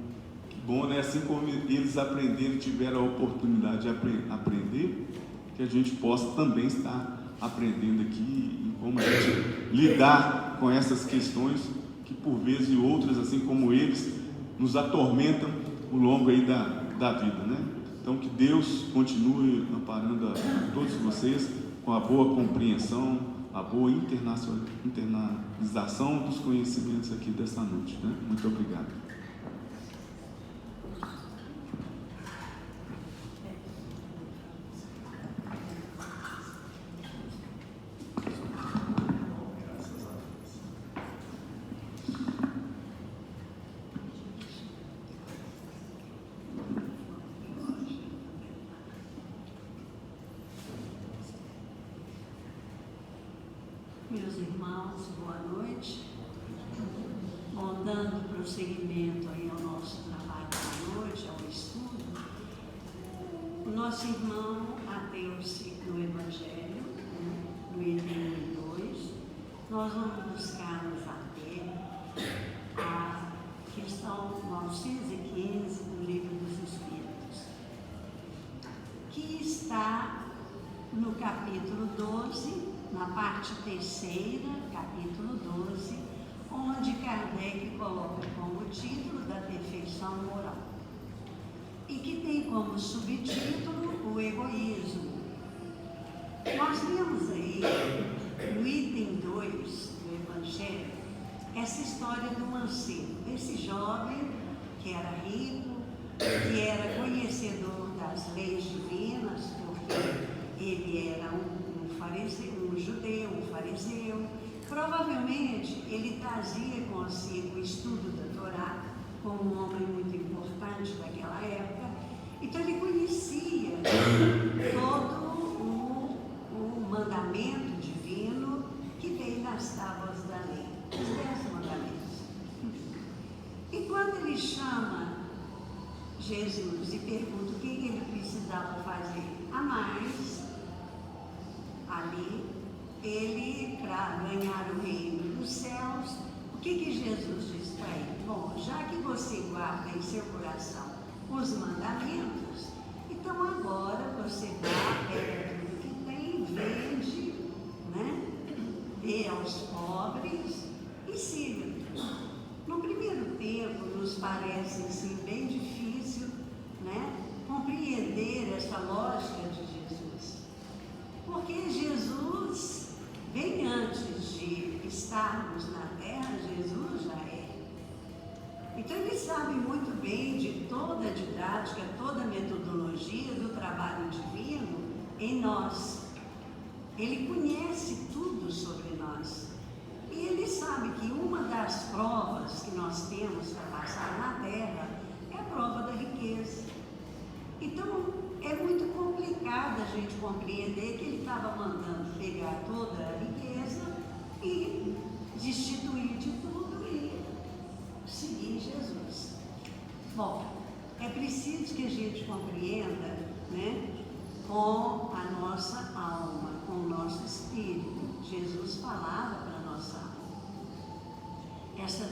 que bom, né? Assim como eles aprenderam, tiveram a oportunidade de aprender, que a gente possa também estar aprendendo aqui em como a gente lidar com essas questões que por vezes e outras, assim como eles, nos atormentam ao longo aí da vida, né? Então, que Deus continue amparando a todos vocês com a boa compreensão, a boa internalização dos conhecimentos aqui dessa noite, né? Muito obrigado. Meus irmãos, boa noite. Bom, dando prosseguimento aí ao nosso trabalho da noite, ao estudo, o nosso irmão ateu-se no Evangelho, no item 2, nós vamos buscar-nos até a questão 915 do Livro dos Espíritos, que está no capítulo 12, na parte terceira, capítulo 12, onde Kardec coloca como título da perfeição moral, e que tem como subtítulo o egoísmo. Nós temos aí, no item 2 do Evangelho, essa história do mancebo, desse jovem que era rico, que era conhecedor das leis divinas, porque ele era um judeu, um fariseu. Provavelmente ele trazia consigo o estudo da Torá, como um homem muito importante daquela época. Então ele conhecia todo o mandamento divino que veio nas tábuas da lei, os 10 mandamentos. E quando ele chama Jesus e pergunta o que ele precisava fazer a mais, ali, ele, para ganhar o reino dos céus, o que Jesus diz para ele? Bom, já que você guarda em seu coração os mandamentos, então agora você vá, pega tudo que tem, vende, né? Dê aos pobres e siga. No primeiro tempo, nos parece assim, bem difícil, né? Compreender essa lógica de Jesus. Porque Jesus, bem antes de estarmos na terra, Jesus já é. Então ele sabe muito bem de toda a didática, toda a metodologia do trabalho divino em nós. Ele conhece tudo sobre nós. E ele sabe que uma das provas que nós temos para passar na terra é a prova da riqueza. Então, é muito complicado a gente compreender que ele estava mandando pegar toda a riqueza e destituir de tudo e seguir Jesus. Bom, é preciso que a gente compreenda, né, com a nossa alma, com o nosso espírito. Jesus falava para a nossa alma. Essa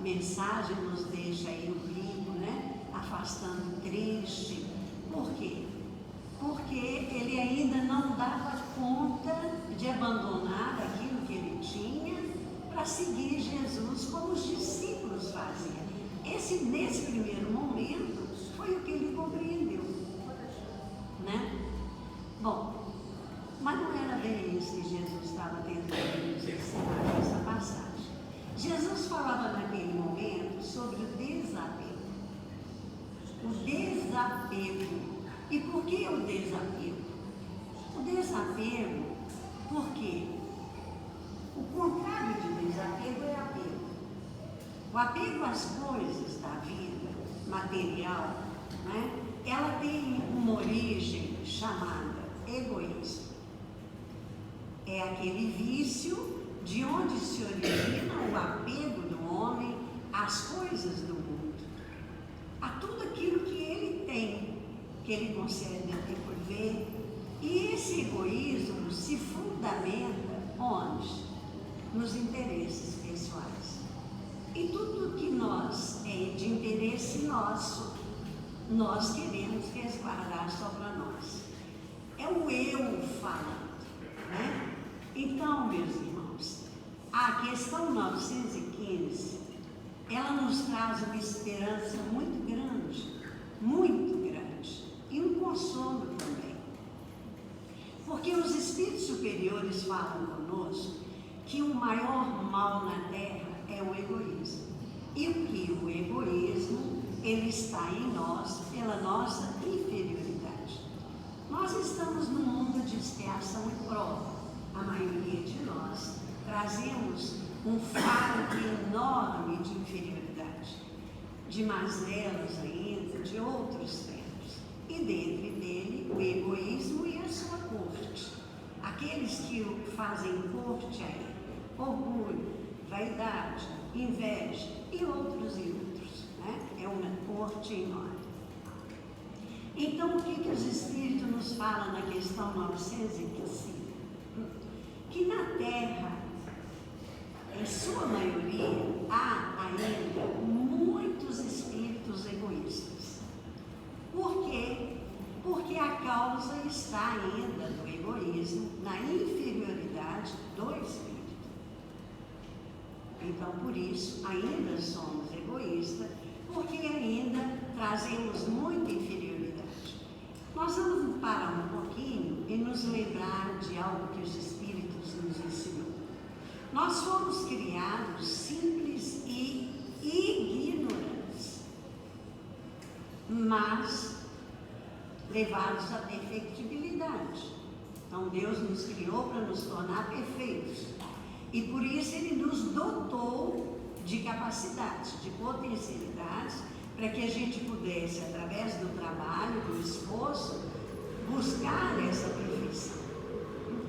mensagem nos deixa aí o brinco, né? Afastando triste. Por quê? Porque ele ainda não dava conta de abandonar aquilo que ele tinha para seguir Jesus como os discípulos faziam. Nesse primeiro momento Foi o que ele compreendeu, né? Bom, mas não era bem isso que Jesus estava tentando nos ensinar nessa passagem. Jesus falava naquele momento sobre o desapego. O desapego. E por que o desapego? O desapego, porque o contrário de desapego é apego. O apego às coisas da vida material, né, ela tem uma origem chamada egoísmo. É aquele vício de onde se origina o apego do homem às coisas do mundo, a tudo aquilo que ele tem, que ele consegue ter por ver. E esse egoísmo se fundamenta onde? Nos interesses pessoais. E tudo que nós é de interesse nosso, nós queremos resguardar só para nós. É o eu falando, né? Então, meus irmãos, a questão 915, ela nos traz uma esperança muito grande, e um consolo também. Porque os espíritos superiores falam conosco que o maior mal na Terra é o egoísmo. E que o egoísmo, ele está em nós pela nossa inferioridade. Nós estamos num mundo de expiação e prova. A maioria de nós trazemos um fardo enorme de inferioridade, de mazelas ainda, de outros tempos. E dentre dele, o egoísmo e a sua corte. Aqueles que fazem corte aí, orgulho, vaidade, inveja e outros, né? É uma corte enorme. Então, o que os Espíritos nos falam na questão 915? Que na Terra, em sua maioria, há ainda muitos espíritos egoístas. Por quê? Porque a causa está ainda no egoísmo, na inferioridade do espírito. Então, por isso, ainda somos egoístas, porque ainda trazemos muita inferioridade. Nós vamos parar um pouquinho e nos lembrar de algo que os Espíritos nos ensinou. Nós fomos criados simples e ignorantes, mas levados à perfectibilidade. Então Deus nos criou para nos tornar perfeitos. E por isso Ele nos dotou de capacidades, de potencialidades, para que a gente pudesse, através do trabalho, do esforço, buscar essa perfeição.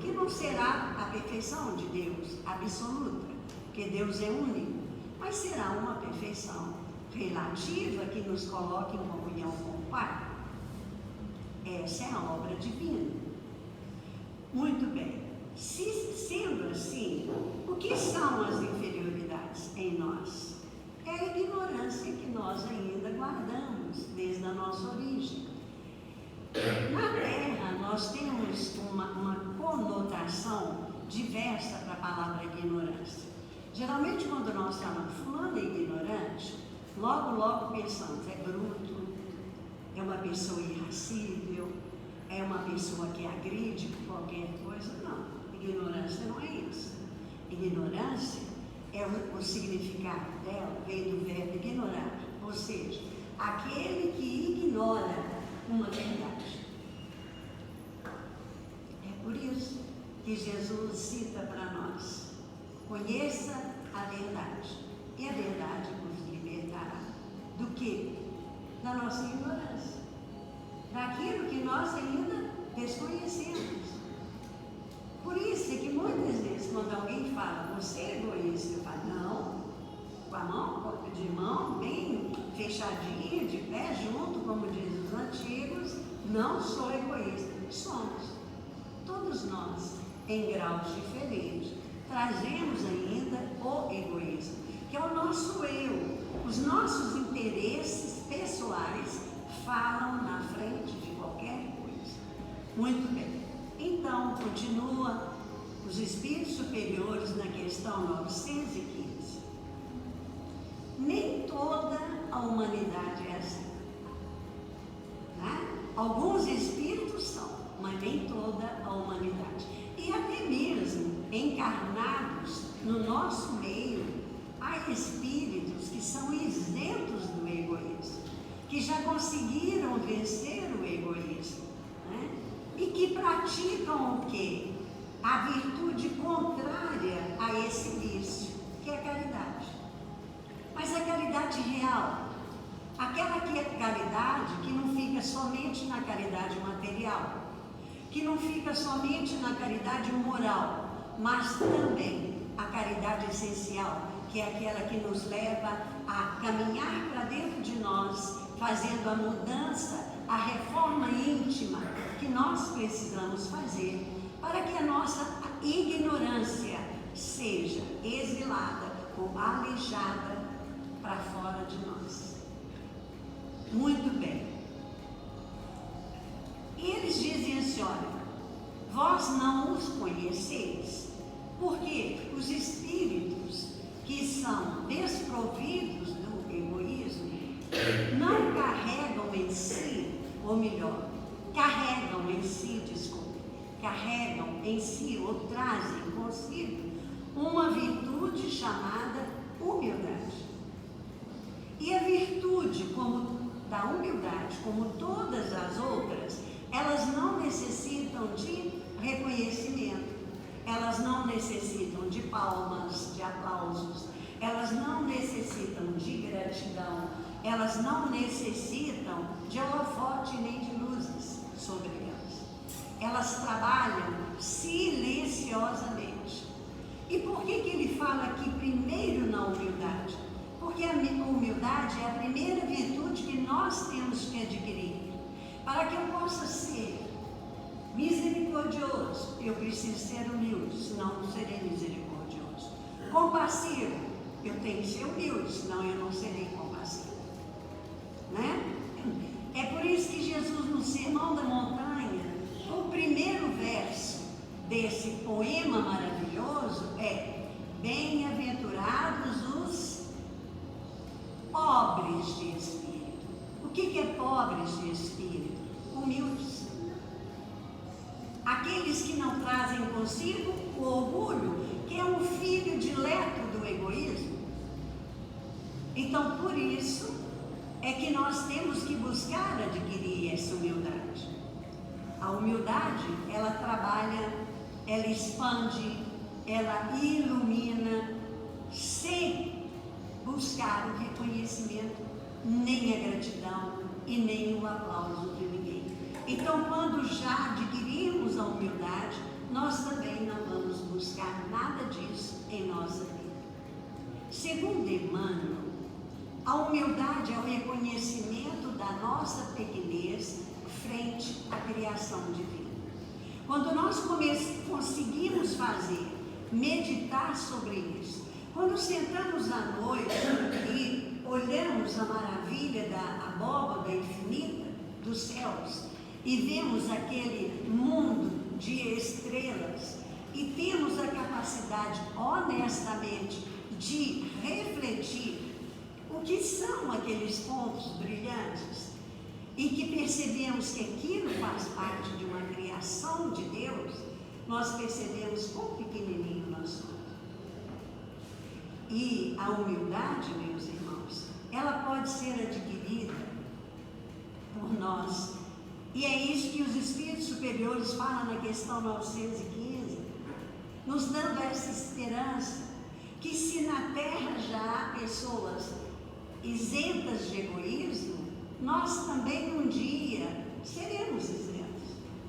Que não será a perfeição de Deus absoluta, porque Deus é único, mas será uma perfeição relativa que nos coloque em comunhão com o Pai. Essa é a obra divina. Muito bem. Sendo assim, o que são as inferioridades em nós? É a ignorância que nós ainda guardamos desde a nossa origem. Na Terra, nós temos uma conotação diversa para a palavra ignorância. Geralmente, quando nós falamos fulano é ignorante, logo pensamos, é bruto, é uma pessoa irascível, é uma pessoa que agride por qualquer coisa. Não, ignorância não é isso. Ignorância é o significado dela, vem do verbo ignorar, ou seja, aquele que ignora uma verdade. É por isso que Jesus cita para nós: conheça a verdade, e a verdade nos libertará. Do que? Da nossa ignorância, daquilo que nós ainda desconhecemos. Por isso é que muitas vezes, quando alguém fala, você é egoísta, eu falo, não, com a mão, de mão bem fechadinha, de pé junto, como diz os antigos, não sou egoísta. Somos. Todos nós, em graus diferentes, trazemos ainda o egoísmo, que é o nosso eu. Os nossos interesses pessoais falam na frente de qualquer coisa. Muito bem. Então, continua os espíritos superiores na questão 915. Nem toda a humanidade é assim. Alguns espíritos são, mas nem toda a humanidade. E até mesmo encarnados no nosso meio, há espíritos que são isentos do egoísmo, que já conseguiram vencer o egoísmo, né? E que praticam o quê? A virtude contrária a esse vício, que é a caridade. Mas a caridade real, aquela que é caridade que não fica somente na caridade material, que não fica somente na caridade moral, mas também a caridade essencial, que é aquela que nos leva a caminhar para dentro de nós, fazendo a mudança, a reforma íntima que nós precisamos fazer para que a nossa ignorância seja exilada ou alijada para fora de nós. Muito bem. Eles dizem assim, olha, vós não os conheceis, porque os espíritos que são desprovidos do egoísmo não carregam em si, ou melhor, carregam em si ou trazem consigo uma virtude chamada humildade. E a virtude da humildade, como todas as outras, elas não necessitam de reconhecimento, elas não necessitam de palmas, de aplausos, elas não necessitam de gratidão, elas não necessitam de holofote nem de luzes sobre elas. Elas trabalham silenciosamente. E por que ele fala aqui primeiro na humildade? Porque a humildade é a primeira virtude que nós temos que adquirir. Para que eu possa ser misericordioso, eu preciso ser humilde, senão não serei misericordioso. Compassivo, eu tenho que ser humilde, senão eu não serei compassivo. Né? É por isso que Jesus, no Sermão da Montanha, o primeiro verso desse poema maravilhoso é: bem-aventurados os pobres de espírito. O que é pobres de espírito? Humildes. Aqueles que não trazem consigo o orgulho, que é um filho dileto do egoísmo. Então, por isso é que nós temos que buscar adquirir essa humildade. A humildade, ela trabalha, ela expande, ela ilumina, sem buscar o reconhecimento, nem a gratidão e nem o aplauso de ninguém. Então, quando já adquirimos a humildade, nós também não vamos buscar nada disso em nossa vida. Segundo Emmanuel, a humildade é o reconhecimento da nossa pequenez frente à criação divina. Quando nós conseguimos meditar sobre isso, quando sentamos à noite e olhamos a maravilha da abóbada infinita dos céus e vemos aquele mundo de estrelas e temos a capacidade, honestamente, de refletir o que são aqueles pontos brilhantes e que percebemos que aquilo faz parte de uma criação de Deus, nós percebemos quão pequenininho nós somos. E a humildade, meus irmãos, ela pode ser adquirida por nós. E é isso que os espíritos superiores falam na questão 915, nos dando essa esperança que se na Terra já há pessoas isentas de egoísmo, nós também um dia seremos isentos.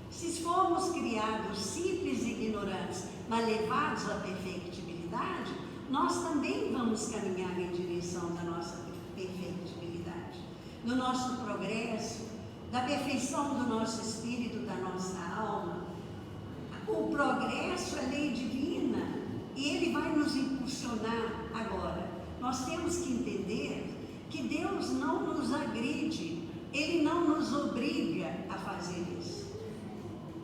Se formos criados simples e ignorantes, mas levados à perfectibilidade, nós também vamos caminhar em direção da nossa perfectibilidade, do nosso progresso, da perfeição do nosso espírito, da nossa alma. O progresso é lei divina e ele vai nos impulsionar. Agora, nós temos que entender que Deus não nos agride, Ele não nos obriga a fazer isso.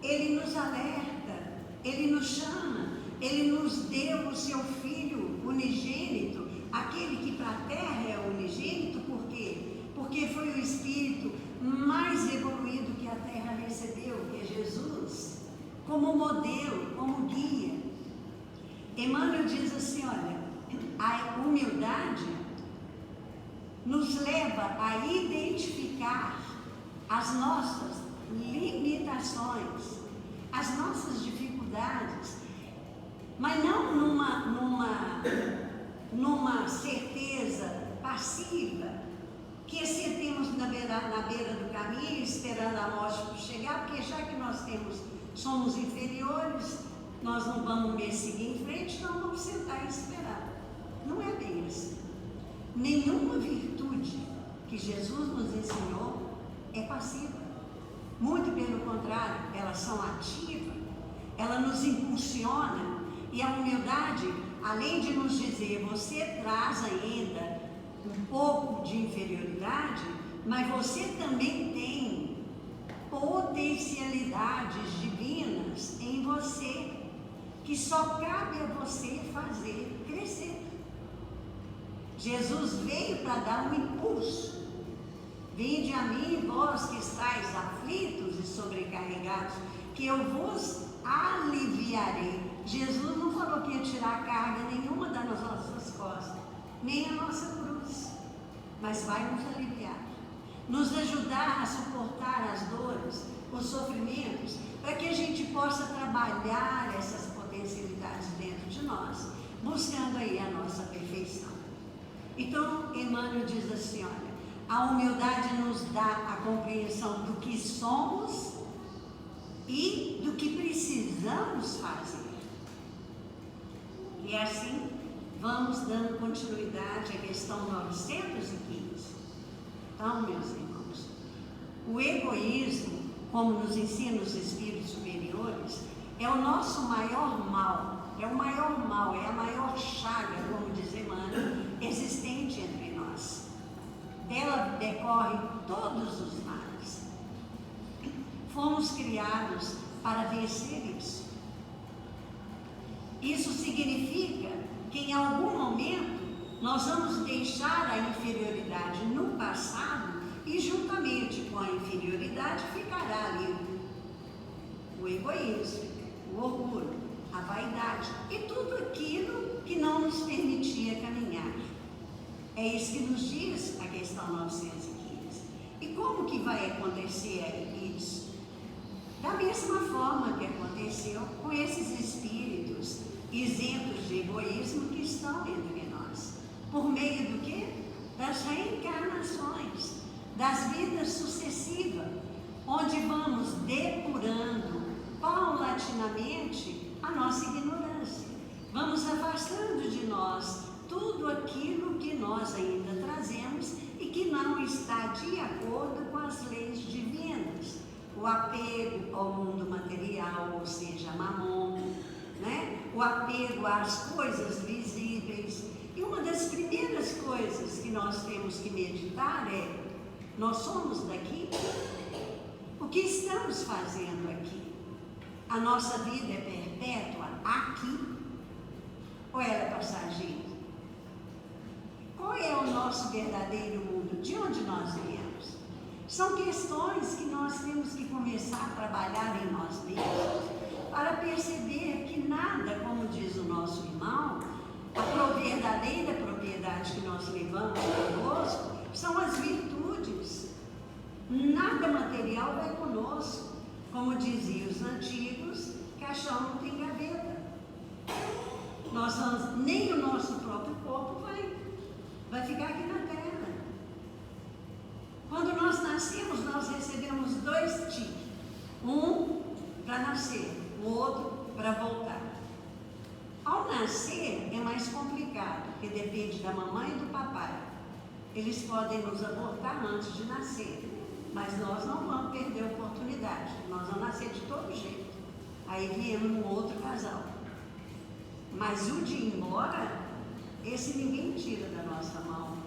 Ele nos alerta, Ele nos chama, Ele nos deu o seu Filho unigênito, aquele que para a terra é unigênito. Por quê? Porque foi o Espírito mais evoluído que a Terra recebeu, que é Jesus, como modelo, como guia. Emmanuel diz assim, olha, a humildade nos leva a identificar as nossas limitações, as nossas dificuldades, mas não numa certeza passiva, que sentemos na beira do caminho, esperando a morte chegar, porque já que nós somos inferiores, nós não vamos me seguir em frente, então vamos sentar e esperar. Não é bem assim. Nenhuma virtude que Jesus nos ensinou é passiva. Muito pelo contrário, elas são ativas, ela nos impulsiona, e a humildade, além de nos dizer, você traz ainda um pouco de inferioridade, mas você também tem potencialidades divinas em você, que só cabe a você fazer crescer. Jesus veio para dar um impulso. Vinde a mim, vós que estáis aflitos e sobrecarregados, que eu vos aliviarei. Jesus não falou que ia tirar carga nenhuma das nossas costas, nem a nossa cruz, mas vai nos aliviar, nos ajudar a suportar as dores, os sofrimentos, para que a gente possa trabalhar essas potencialidades dentro de nós, buscando aí a nossa perfeição. Então, Emmanuel diz assim, olha, a humildade nos dá a compreensão do que somos e do que precisamos fazer. E assim, vamos dando continuidade à questão 915. Então, meus irmãos, o egoísmo, como nos ensinam os espíritos superiores, é o nosso maior mal, é o maior mal, é a maior chaga, como diz Emmanuel, existente entre nós. Dela decorrem todos os males. Fomos criados para vencer isso. Isso significa que em algum momento nós vamos deixar a inferioridade no passado e juntamente com a inferioridade ficará ali o egoísmo, o orgulho, a vaidade e tudo aquilo que não nos permitia caminhar. É isso que nos diz a questão 915. E como que vai acontecer isso? Da mesma forma que aconteceu com esses espíritos isentos de egoísmo que estão entre nós. Por meio do quê? Das reencarnações, das vidas sucessivas, onde vamos depurando paulatinamente a nossa ignorância. Vamos afastando de nós tudo aquilo que nós ainda trazemos e que não está de acordo com as leis divinas. O apego ao mundo material, ou seja, mamon, né? O apego às coisas visíveis. E uma das primeiras coisas que nós temos que meditar é: nós somos daqui? O que estamos fazendo aqui? A nossa vida é perpétua aqui? Ou ela é passageira? Qual é o nosso verdadeiro mundo? De onde nós viemos? São questões que nós temos que começar a trabalhar em nós mesmos, para perceber que nada, como diz o nosso irmão, a verdadeira propriedade que nós levamos conosco são as virtudes. Nada material vai conosco. Como diziam os antigos, caixão não tem gaveta. Nem o nosso próprio corpo vai ficar aqui na Terra. Quando nós nascemos, nós recebemos 2 tipos. Um para nascer, o outro para voltar. Ao nascer é mais complicado, porque depende da mamãe e do papai. Eles podem nos abortar antes de nascer, mas nós não vamos perder a oportunidade. Nós vamos nascer de todo jeito. Aí viemos um outro casal. Mas o de ir embora, esse ninguém tira da nossa mão.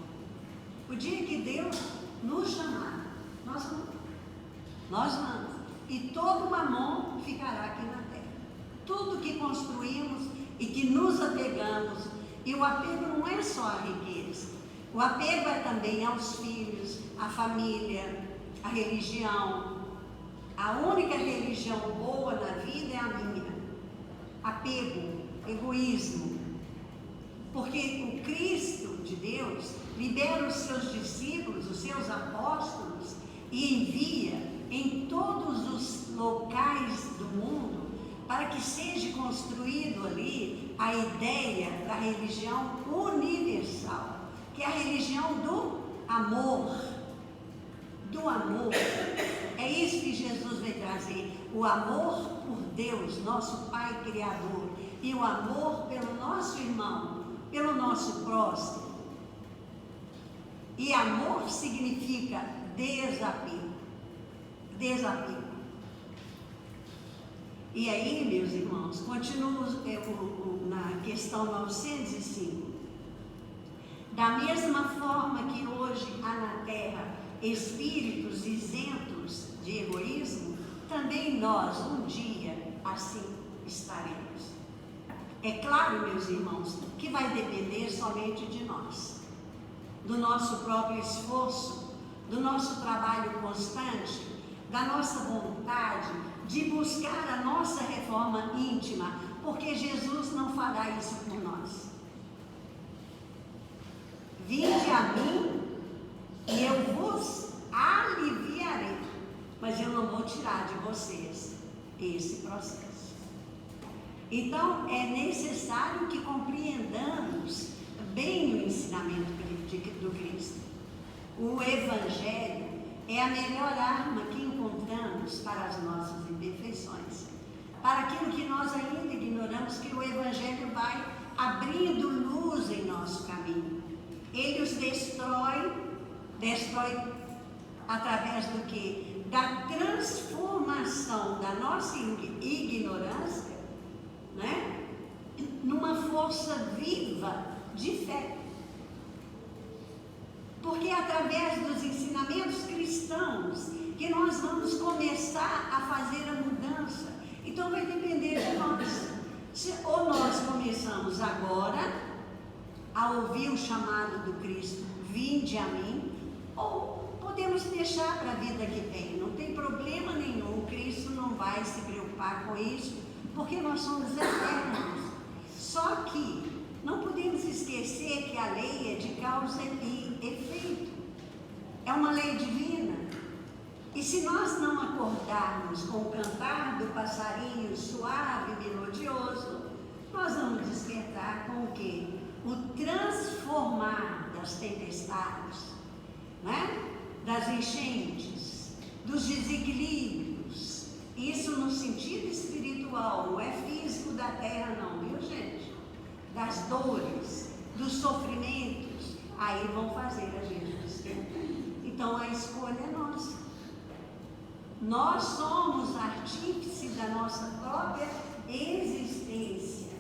O dia que Deus nos chamar, nós vamos. E todo mamon ficará aqui na Terra. Tudo que construímos e que nos apegamos, e o apego não é só a riqueza, o apego é também aos filhos, à família, a religião, a única religião boa na vida é a minha. Apego, egoísmo. Porque o Cristo de Deus libera os seus discípulos, os seus apóstolos, e envia em todos os locais do mundo para que seja construído ali a ideia da religião universal, que é a religião do amor. Do amor. É isso que Jesus veio trazer. O amor por Deus, nosso Pai Criador, e o amor pelo nosso irmão, pelo nosso próximo. E amor significa desapego. Desapego. E aí, meus irmãos, continuo na questão 905. Da mesma forma que hoje há na Terra espíritos isentos de egoísmo, também nós um dia assim estaremos. É claro, meus irmãos, que vai depender somente de nós, do nosso próprio esforço, do nosso trabalho constante, da nossa vontade de buscar a nossa reforma íntima, porque Jesus não fará isso por nós. Vinde a mim e eu vos aliviarei, mas eu não vou tirar de vocês esse processo. Então, é necessário que compreendamos bem o ensinamento do Cristo. O Evangelho é a melhor arma que encontramos para as nossas imperfeições. Para aquilo que nós ainda ignoramos, que o Evangelho vai abrindo luz em nosso caminho. Ele os destrói através do quê? Da transformação da nossa ignorância, né? Numa força viva de fé. Porque é através dos ensinamentos cristãos que nós vamos começar a fazer a mudança. Então vai depender de nós. Ou nós começamos agora a ouvir o chamado do Cristo, vinde a mim, ou podemos deixar para a vida que vem. Não tem problema nenhum, o Cristo não vai se preocupar com isso, porque nós somos eternos. Só que não podemos esquecer que a lei é de causa e efeito. É uma lei divina. E se nós não acordarmos com o cantar do passarinho suave e melodioso, nós vamos despertar com o quê? O transformar das tempestades, né? Das enchentes, dos desequilíbrios. Isso no sentido espiritual, não é físico da terra não, viu gente? Das dores, dos sofrimentos, aí vão fazer a gente despertar. Então a escolha é nossa. Nós somos artífice da nossa própria existência.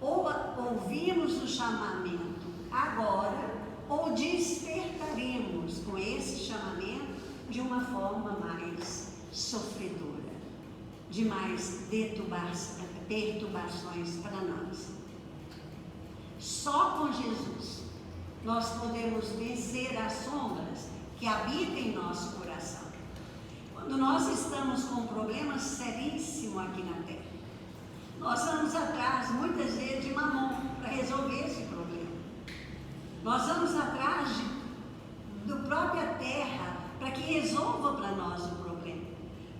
Ou ouvimos o chamamento agora, ou despertaremos com esse chamamento de uma forma mais sofredora, de mais perturbações para nós. Só com Jesus nós podemos vencer as sombras que habitam em nosso coração. Quando nós estamos com um problema seríssimo aqui na Terra, nós vamos atrás, muitas vezes, de mamão para resolver esse problema. Nós vamos atrás da própria terra para que resolva para nós o problema,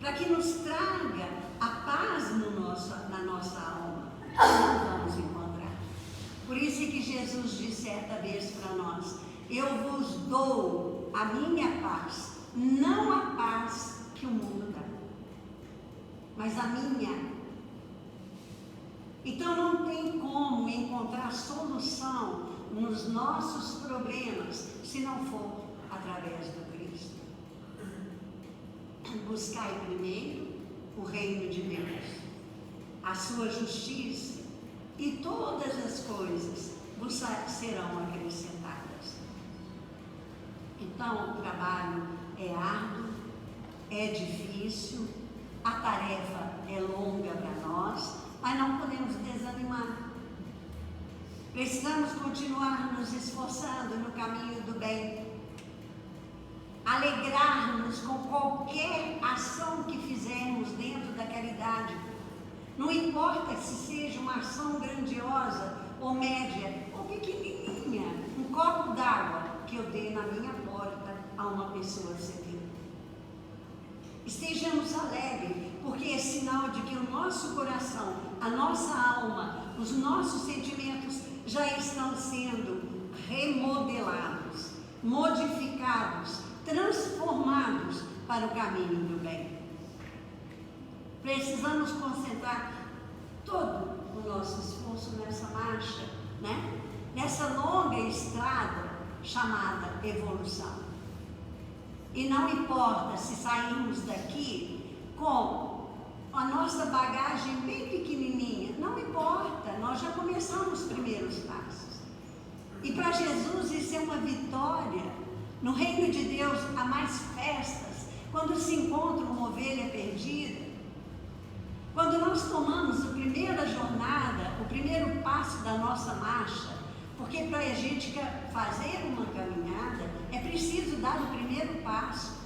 para que nos traga a paz na nossa alma. Não vamos encontrar. Por isso é que Jesus disse certa vez para nós: eu vos dou a minha paz, não a paz que o mundo dá, mas a minha. Então não tem como encontrar solução nos nossos problemas se não for através do Cristo. Buscai primeiro o reino de Deus, a sua justiça, e todas as coisas vos serão acrescentadas. Então o trabalho é árduo, é difícil, a tarefa é longa para nós, mas não podemos desanimar. Precisamos continuar nos esforçando no caminho do bem. alegrar-nos com qualquer ação que fizermos dentro da caridade. Não importa se seja uma ação grandiosa ou média ou pequenininha, um copo d'água que eu dê na minha porta a uma pessoa sedenta. Estejamos alegres, porque é sinal de que o nosso coração, a nossa alma, os nossos sentimentos já estão sendo remodelados, modificados, transformados para o caminho do bem. Precisamos concentrar todo o nosso esforço nessa marcha, né? Nessa longa estrada chamada evolução. E não importa se sairmos daqui com a nossa bagagem bem pequenininha, não importa, nós já começamos os primeiros passos. E para Jesus isso é uma vitória. No reino de Deus há mais festas quando se encontra uma ovelha perdida. Quando nós tomamos a primeira jornada, o primeiro passo da nossa marcha, porque para a gente fazer uma caminhada é preciso dar o primeiro passo.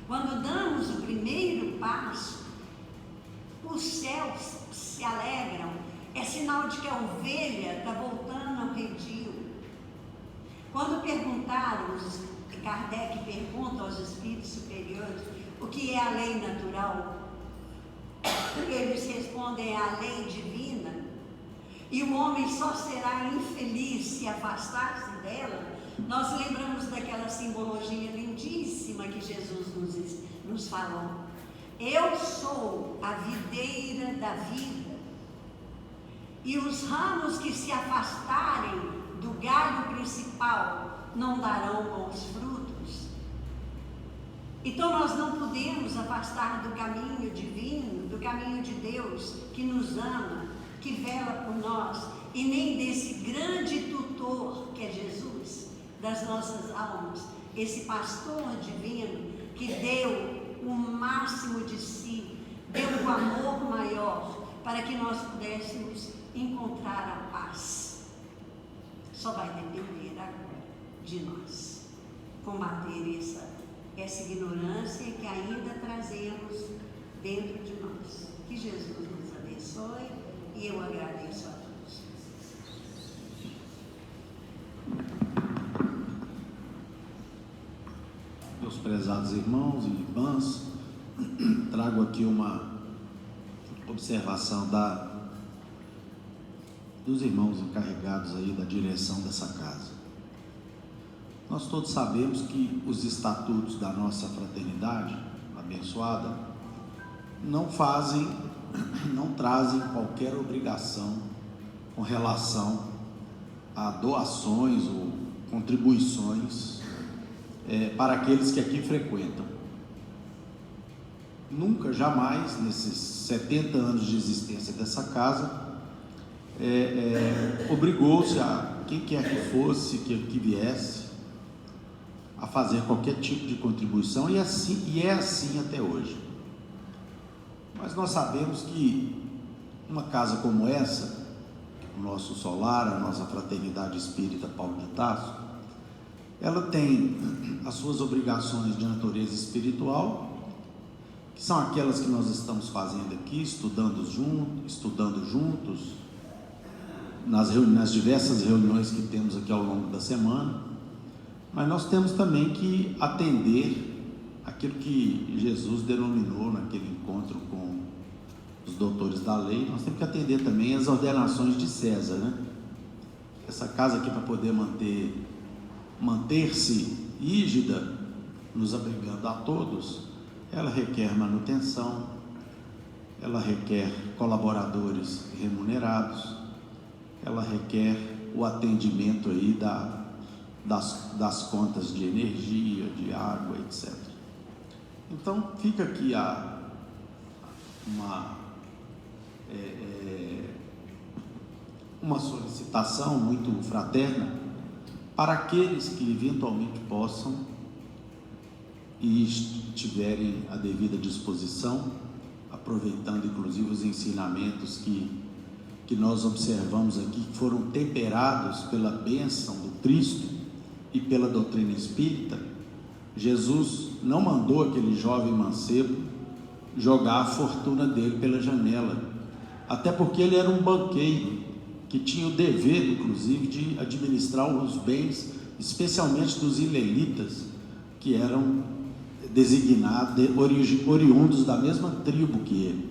Quando damos o primeiro passo, os céus se alegram, é sinal de que a ovelha está voltando ao redil. Quando perguntaram, Kardec pergunta aos espíritos superiores o que é a lei natural, eles respondem: é a lei divina, e o homem só será infeliz se afastar-se dela. Nós lembramos daquela simbologia lindíssima que Jesus nos falou: eu sou a videira da vida, e os ramos que se afastarem do galho principal não darão bons frutos. Então nós não podemos afastar do caminho divino, do caminho de Deus, que nos ama, que vela por nós, e nem desse grande tutor que é Jesus, das nossas almas, esse pastor divino que deu o máximo de si, deu o amor maior para que nós pudéssemos encontrar a paz. Só vai depender agora de nós combater essa ignorância que ainda trazemos dentro de nós. Que Jesus nos abençoe, e eu agradeço a todos. Meus prezados irmãos e irmãs, trago aqui uma observação dos irmãos encarregados aí da direção dessa casa. Nós todos sabemos que os estatutos da nossa fraternidade abençoada não trazem qualquer obrigação com relação a doações ou contribuições para aqueles que aqui frequentam. Nunca, jamais, nesses 70 anos de existência dessa casa, obrigou-se a quem quer que fosse, que viesse, a fazer qualquer tipo de contribuição, e é assim até hoje. Mas nós sabemos que uma casa como essa, o nosso solar, a nossa fraternidade espírita Paulo de Tarso, ela tem as suas obrigações de natureza espiritual, que são aquelas que nós estamos fazendo aqui, estudando juntos, nas diversas reuniões que temos aqui ao longo da semana. Mas nós temos também que atender aquilo que Jesus denominou naquele encontro com os doutores da lei. Nós temos que atender também as ordenações de César, né? Essa casa aqui, para poder manter-se rígida, nos abrigando a todos, ela requer manutenção, ela requer colaboradores remunerados, ela requer o atendimento aí das contas de energia, de água, etc. Então fica aqui uma solicitação muito fraterna para aqueles que eventualmente possam e estiverem à devida disposição, aproveitando inclusive os ensinamentos que nós observamos aqui, que foram temperados pela bênção do Cristo e pela doutrina espírita, Jesus não mandou aquele jovem mancebo jogar a fortuna dele pela janela, até porque ele era um banqueiro que tinha o dever, inclusive, de administrar os bens, especialmente dos israelitas, que eram designados, oriundos da mesma tribo que ele.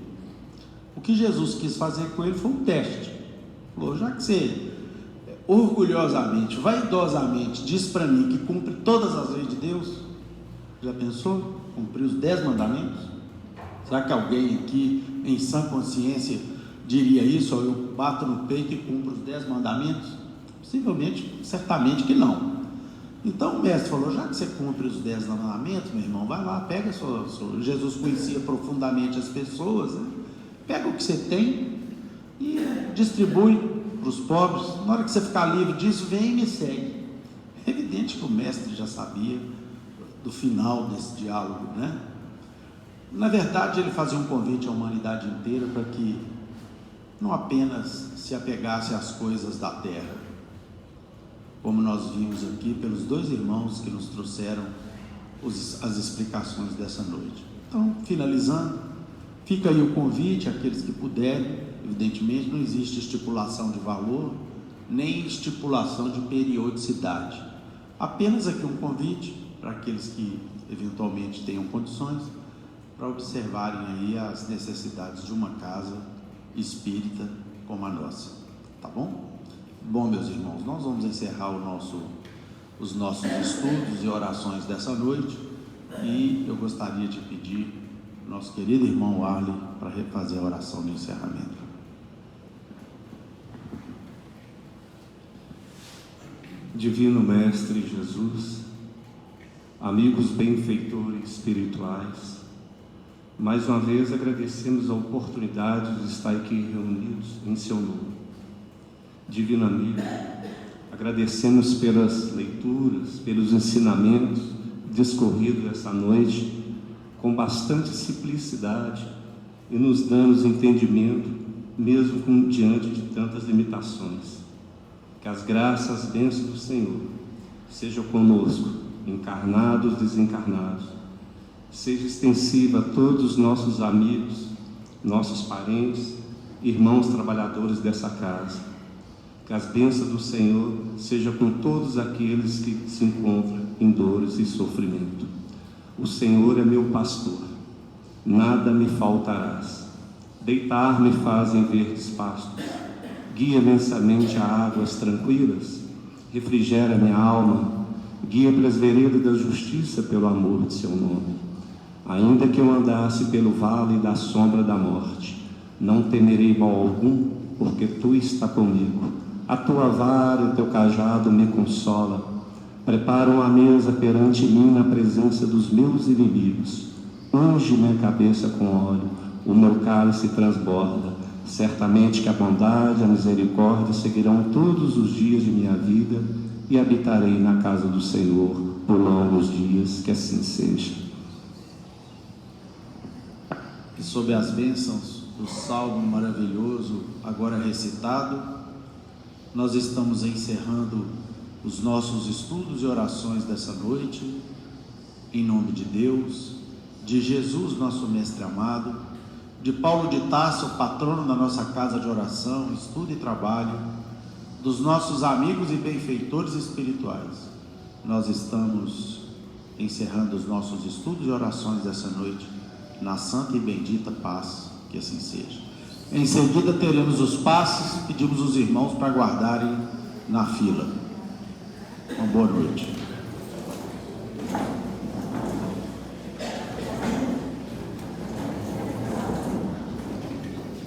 O que Jesus quis fazer com ele foi um teste. Falou: já que você orgulhosamente, vaidosamente diz para mim que cumpre todas as leis de Deus, já pensou? Cumprir os 10 mandamentos? Será que alguém aqui em sã consciência diria isso? Ou eu bato no peito e cumpro os 10 mandamentos? Possivelmente, certamente que não. Então o mestre falou: já que você cumpre os 10 mandamentos, meu irmão, vai lá, pega Jesus conhecia profundamente as pessoas, né? Pega o que você tem e distribui para os pobres. Na hora que você ficar livre disso, vem e me segue. É evidente que o mestre já sabia do final desse diálogo, né? Na verdade, ele fazia um convite à humanidade inteira para que não apenas se apegasse às coisas da terra, como nós vimos aqui pelos 2 irmãos que nos trouxeram as explicações dessa noite. Então, finalizando, fica aí o convite àqueles que puderem. Evidentemente não existe estipulação de valor, nem estipulação de periodicidade, apenas aqui um convite para aqueles que eventualmente tenham condições, para observarem aí as necessidades de uma casa espírita como a nossa, tá bom? Bom, meus irmãos, nós vamos encerrar os nossos estudos e orações dessa noite, e eu gostaria de pedir ao nosso querido irmão Arley para refazer a oração de encerramento. Divino Mestre Jesus, amigos benfeitores espirituais, mais uma vez agradecemos a oportunidade de estar aqui reunidos em seu nome. Divino amigo, agradecemos pelas leituras, pelos ensinamentos discorridos essa noite com bastante simplicidade e nos dando entendimento, mesmo diante de tantas limitações. Que as graças, bênçãos do Senhor sejam conosco, encarnados, desencarnados, seja extensiva a todos os nossos amigos, nossos parentes, irmãos trabalhadores dessa casa. Que as bênçãos do Senhor sejam com todos aqueles que se encontram em dores e sofrimento. O Senhor é meu pastor, nada me faltarás. Deitar-me faz em verdes pastos, guia imensamente a águas tranquilas, refrigera minha alma, guia pelas veredas da justiça pelo amor de seu nome. Ainda que eu andasse pelo vale da sombra da morte, não temerei mal algum, porque tu está comigo. A tua vara e o teu cajado me consola. Preparam a mesa perante mim na presença dos meus inimigos. Unge minha cabeça com óleo, o meu cálice transborda. Certamente que a bondade e a misericórdia seguirão todos os dias de minha vida, e habitarei na casa do Senhor por longos dias. Que assim seja. E sob as bênçãos do salmo maravilhoso agora recitado, nós estamos encerrando os nossos estudos e orações dessa noite, em nome de Deus, de Jesus, nosso Mestre amado, de Paulo de Tarso, patrono da nossa casa de oração, estudo e trabalho, dos nossos amigos e benfeitores espirituais. Nós estamos encerrando os nossos estudos e orações dessa noite, na santa e bendita paz, que assim seja. Em seguida teremos os passes, pedimos os irmãos para guardarem na fila. Uma boa noite.